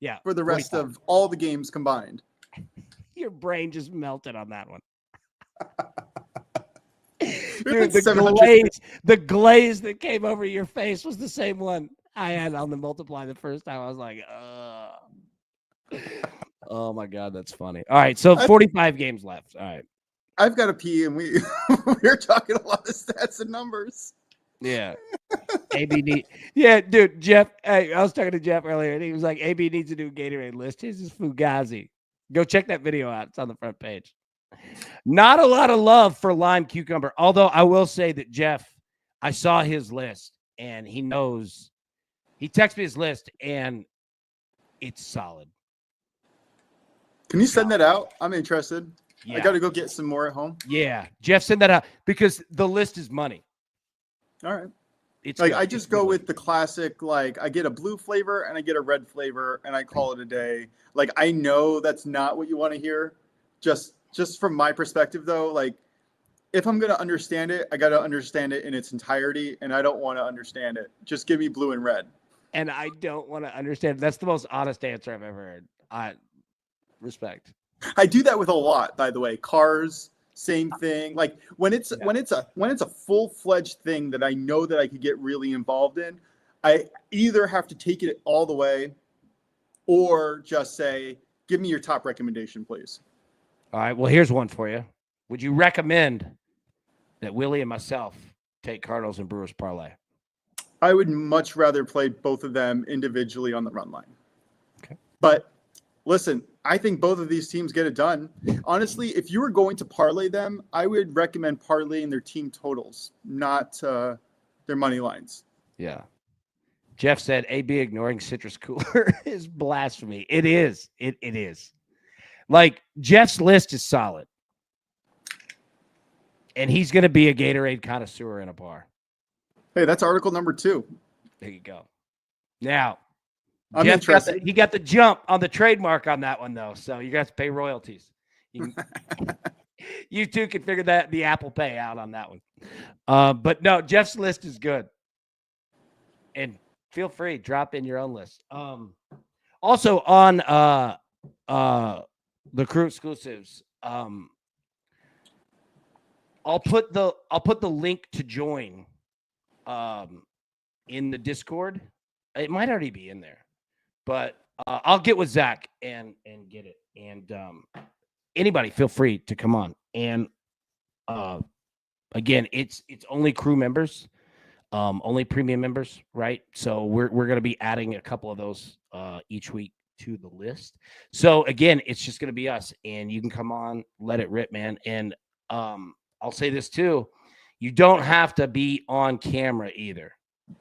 Yeah. For the rest 45. Of all the games combined. Your brain just melted on that one. Dude, the glaze that came over your face was the same one I had on the multiply the first time. I was like, oh my God, that's funny. All right, so 45 games left. All right. I've got to pee, and we're talking a lot of stats and numbers. Yeah. AB yeah, dude, Jeff. Hey, I was talking to Jeff earlier, and he was like, AB needs a new Gatorade list. His is Fugazi. Go check that video out. It's on the front page. Not a lot of love for lime cucumber. Although I will say that Jeff, I saw his list, and he knows. He texted me his list, and it's solid. Can you send that out? I'm interested. Yeah. I got to go get some more at home. Yeah. Jeff, send that out because the list is money. All right. It's like, I just go with the classic, like I get a blue flavor and I get a red flavor and I call it a day. Like, I know that's not what you want to hear. Just from my perspective though, like if I'm going to understand it, I got to understand it in its entirety. And I don't want to understand it. Just give me blue and red. And I don't want to understand. That's the most honest answer I've ever heard. I respect. I do that with a lot, by the way. Cars, same thing. Like when it's a full-fledged thing that I know that I could get really involved in, I either have to take it all the way or just say, give me your top recommendation, please. All right. Well, here's one for you. Would you recommend that Willie and myself take Cardinals and Brewers parlay? I would much rather play both of them individually on the run line. Okay. But listen, I think both of these teams get it done. Honestly, if you were going to parlay them, I would recommend parlaying their team totals, not their money lines. Yeah. Jeff said AB ignoring citrus cooler is blasphemy. It is. It is. Like, Jeff's list is solid. And he's going to be a Gatorade connoisseur in a bar. Hey, that's article number 2. There you go. Now, I'm interested. He got the jump on the trademark on that one, though. So you got to pay royalties. You two can figure the Apple Pay out on that one. But no, Jeff's list is good. And feel free, drop in your own list. Also on the crew exclusives, I'll put the link to join in the Discord. It might already be in there. But I'll get with Zach and get it. And anybody, feel free to come on. And again, it's only crew members, only premium members, right? So we're going to be adding a couple of those each week to the list. So again, it's just going to be us, and you can come on, let it rip, man. And I'll say this too: you don't have to be on camera either,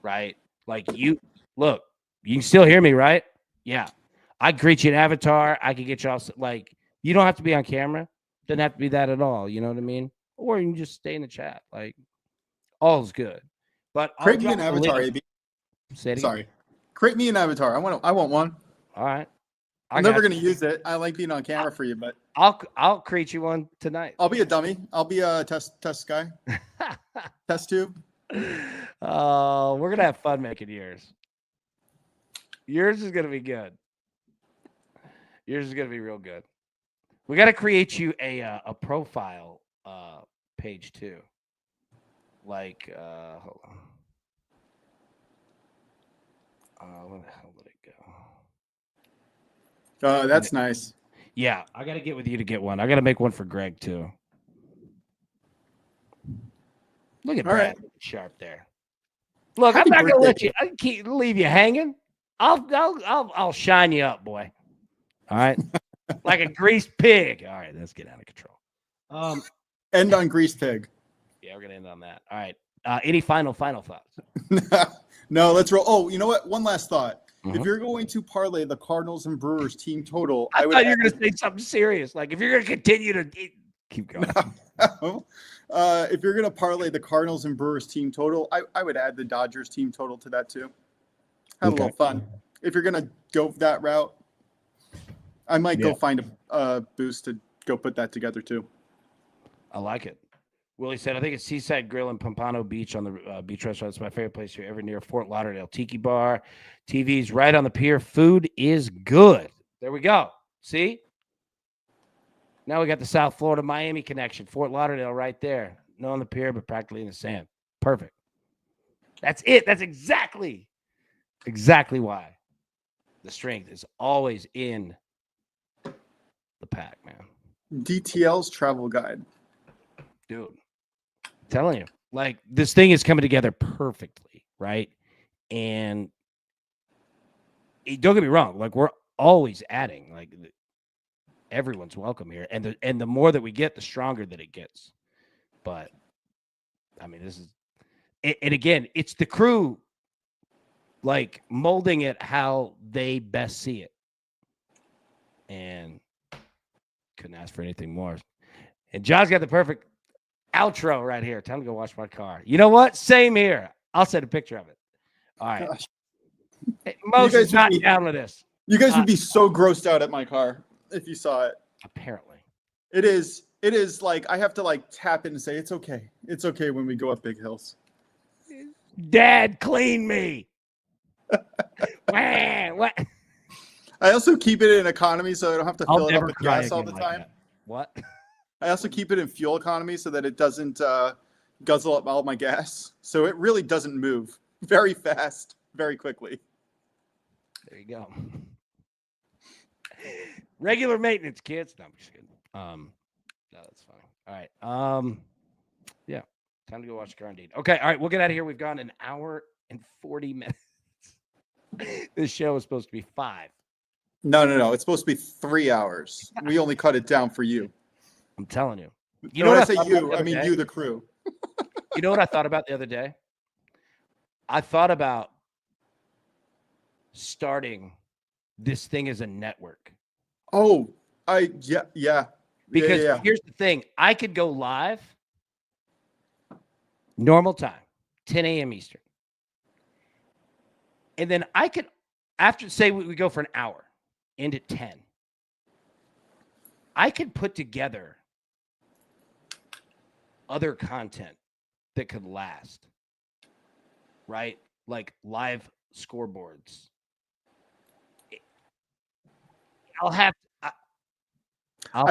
right? Like you can still hear me, right? Yeah. I create you an avatar. I could get you all like you don't have to be on camera. Doesn't have to be that at all. You know what I mean? Or you can just stay in the chat. Like all's good. But I'll Create me drop an the link. avatar, AB. Say it again. Sorry. Create me an avatar. I want one. All right. I'm never going to use it. I like being on camera for you, but I'll create you one tonight. I'll be a dummy. I'll be a test guy. Test tube. Oh, we're gonna have fun making yours. Yours is gonna be good. Yours is gonna be real good. We got to create you a profile page too. Like, hold on. Where the hell did it go? Oh, that's nice. Yeah, I got to get with you to get one. I got to make one for Greg too. Look at Brad Sharp there. Look, Happy I'm not gonna birthday. let you leave you hanging. I'll shine you up, boy. All right, like a greased pig. All right, let's get out of control. End on grease pig. Yeah, we're gonna end on that. All right. Any final thoughts? No, let's roll. Oh, you know what? One last thought. If you're going to parlay the Cardinals and Brewers team total, I thought you were going to say something serious. Like if you're going to continue to keep going. If you're going to parlay the Cardinals and Brewers team total, I would add the Dodgers team total to that too. Have a little fun. If you're going to go that route, I might go find a boost to go put that together too. I like it. Willie said, I think it's Seaside Grill in Pompano Beach on the beach restaurant. It's my favorite place here ever near Fort Lauderdale. Tiki Bar. TV's right on the pier. Food is good. There we go. See? Now we got the South Florida Miami connection. Fort Lauderdale right there. No on the pier, but practically in the sand. Perfect. That's it. That's exactly why the strength is always in the pack, man. DTL's travel guide. Dude. Telling you, like this thing is coming together perfectly, right? And don't get me wrong, like we're always adding, like everyone's welcome here, and the more that we get, the stronger that it gets. But I mean, this is it, and again, it's the crew like molding it how they best see it, and couldn't ask for anything more. And John's got the perfect outro right here. Time to go wash my car. You know what? Same here. I'll send a picture of it. All right. Most is not down with this. You guys would be so grossed out at my car if you saw it. Apparently. It is like I have to like tap in and say it's okay. It's okay when we go up big hills. Dad, clean me. What? I also keep it in economy so I don't have to fill it up with gas all the time. Like what? I also keep it in fuel economy so that it doesn't guzzle up all my gas. So it really doesn't move very fast, very quickly. There you go. Regular maintenance, kids. No, I'm just kidding. No, that's fine. All right. Yeah. Time to go watch the car indeed. Okay. All right. We'll get out of here. We've gone an hour and 40 minutes. This show is supposed to be 5. No. It's supposed to be 3 hours. We only cut it down for you. I'm telling you. You know what I say you? I mean you, the crew. You know what I thought about the other day? I thought about starting this thing as a network. Oh, yeah. Because here's the thing. I could go live normal time, 10 a.m. Eastern. And then I could, after, say we go for an hour, end at 10. I could put together other content that could last, right? Like live scoreboards. I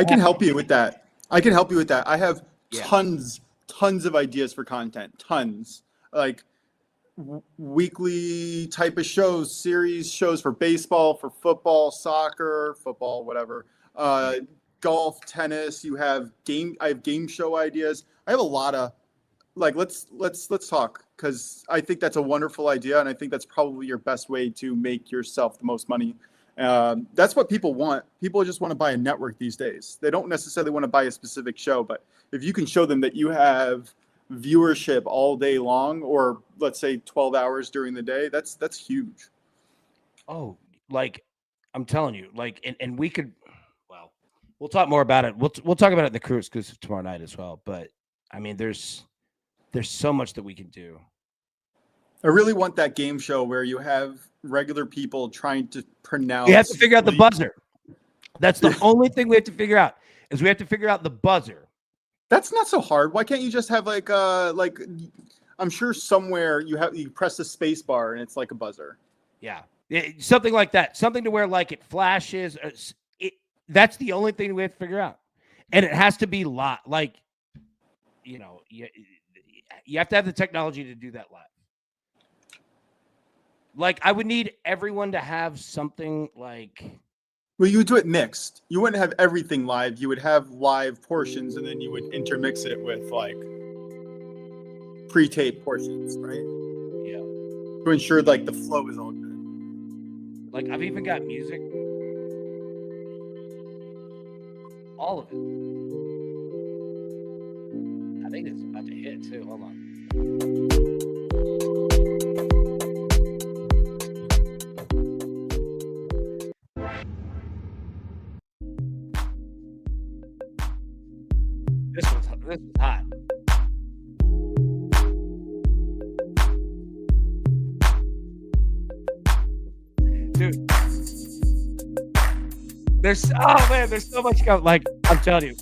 can help you with that. I have tons of ideas for content. Tons. Like weekly type of shows, series shows for baseball, for football, soccer, whatever. Golf, tennis. I have game show ideas. I have a lot of let's talk, because I think that's a wonderful idea, and I think that's probably your best way to make yourself the most money. That's what people want. People just want to buy a network these days. They don't necessarily want to buy a specific show, but if you can show them that you have viewership all day long, or let's say 12 hours during the day, that's huge. Oh, like I'm telling you, like, and we could, well, we'll talk more about it. We'll talk about it in the crew exclusive tomorrow night as well. But I mean, there's so much that we can do. I really want that game show where you have regular people trying to pronounce. We have to figure out the buzzer. That's the only thing we have to figure out is we have to figure out the buzzer. That's not so hard. Why can't you just have like I'm sure somewhere you press the space bar and it's like a buzzer. Yeah, something like that. Something to where like it flashes. That's the only thing we have to figure out, and it has to be live. Like, you know, you have to have the technology to do that live. Like, I would need everyone to have something like. Well, you would do it mixed. You wouldn't have everything live. You would have live portions, and then you would intermix it with like pre-taped portions, right? Yeah. To ensure like the flow is all good. Like, I've even got music. All of it. I think it's about to hit too. Hold on. This was hot. Dude. There's so much coming. Like, I'm telling you.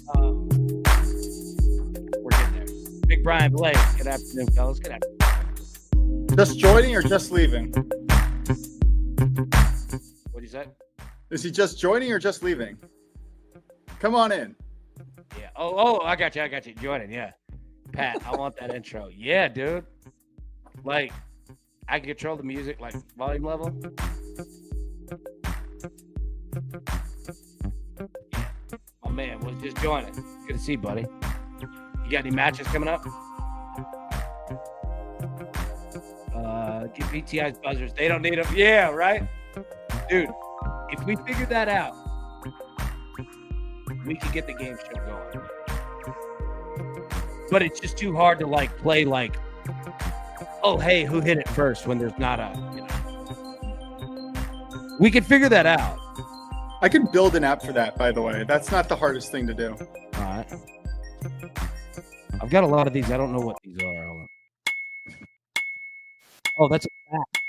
We're getting there. Big Brian Blaze. Good afternoon, fellas. Good afternoon. Just joining or just leaving? What'd you say? Is he just joining or just leaving? Come on in. Yeah. Oh, I got you. Joining, yeah. Pat, I want that intro. Yeah, dude. Like, I can control the music, like volume level. My man was just joining. Good to see you, buddy. You got any matches coming up? Get BTI's buzzers. They don't need them. Yeah, right? Dude, if we figure that out, we can get the game show going. But it's just too hard to like play like, oh, hey, who hit it first when there's not a, you know. We can figure that out. I can build an app for that, by the way. That's not the hardest thing to do. All right. I've got a lot of these. I don't know what these are. Hold on. Oh, that's a fact.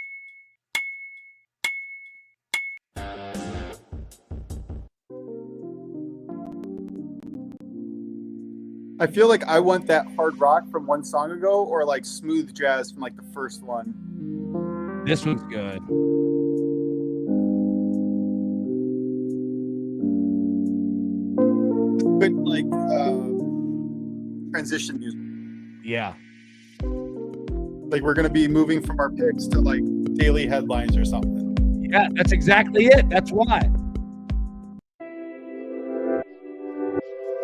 I feel like I want that hard rock from one song ago or like smooth jazz from like the first one. This one's good. Good like transition music. Yeah. Like we're gonna be moving from our picks to like daily headlines or something. Yeah, that's exactly it. That's why.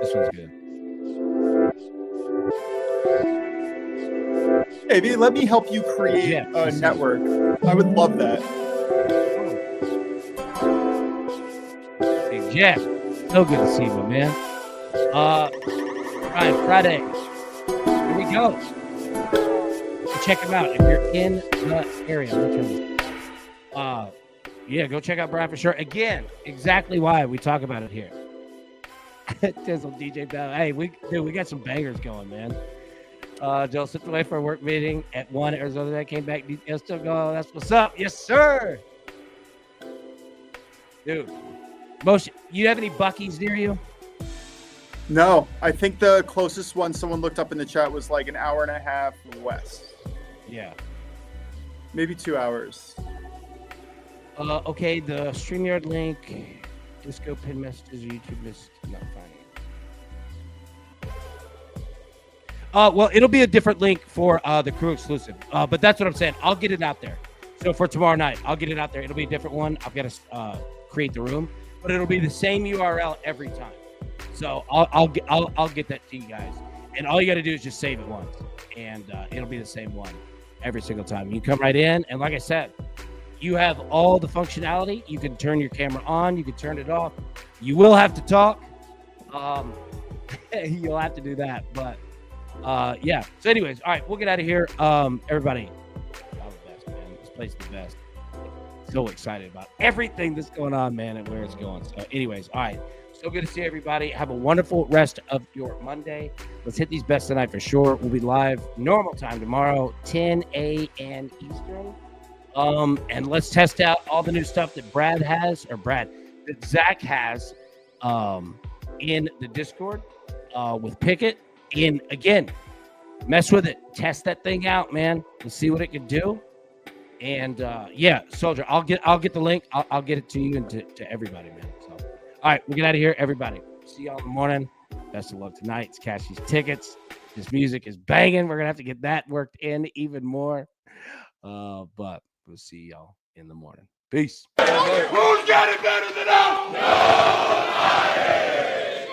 This one's good. Hey, let me help you create a network. I would love that. Hey, Jeff. So good to see you, man. Ryan, Friday. Here we go. Check him out if you're in the area. Yeah, go check out Brian for sure. Again, exactly why we talk about it here. Tizzle, DJ Bell. Hey, we got some bangers going, man. Joe slipped away for a work meeting at 1 Arizona. That came back. Details still go. That's what's up. Yes, sir. Dude, Moshe, you have any Buc-ee's near you? No, I think the closest one someone looked up in the chat was like an hour and a half west. Yeah. Maybe 2 hours. Okay, the StreamYard link, Disco pin messages, YouTube list, not finding it. Well, it'll be a different link for the crew exclusive. But that's what I'm saying. I'll get it out there. So for tomorrow night, I'll get it out there. It'll be a different one. I've got to create the room, but it'll be the same URL every time. So I'll get that to you guys. And all you got to do is just save it once, and it'll be the same one every single time. You come right in, and like I said, you have all the functionality. You can turn your camera on. You can turn it off. You will have to talk. You'll have to do that. But, yeah. So anyways, all right, we'll get out of here. Everybody, y'all the best, man. This place is the best. so excited about everything that's going on, man, and where it's going. So, anyways, all right. So good to see everybody. Have a wonderful rest of your Monday. Let's hit these bets tonight for sure. We'll be live normal time tomorrow, 10 a.m. Eastern. And let's test out all the new stuff that that Zach has in the Discord with Pickett. And again, mess with it. Test that thing out, man. Let's see what it can do. And yeah, Soldier, I'll get the link. I'll get it to you and to everybody, man. So, all right, we'll get out of here, everybody. See y'all in the morning. Best of luck tonight. Let's cash these tickets. This music is banging. We're gonna have to get that worked in even more. But we'll see y'all in the morning. Peace. Who's got it better than us? Nobody!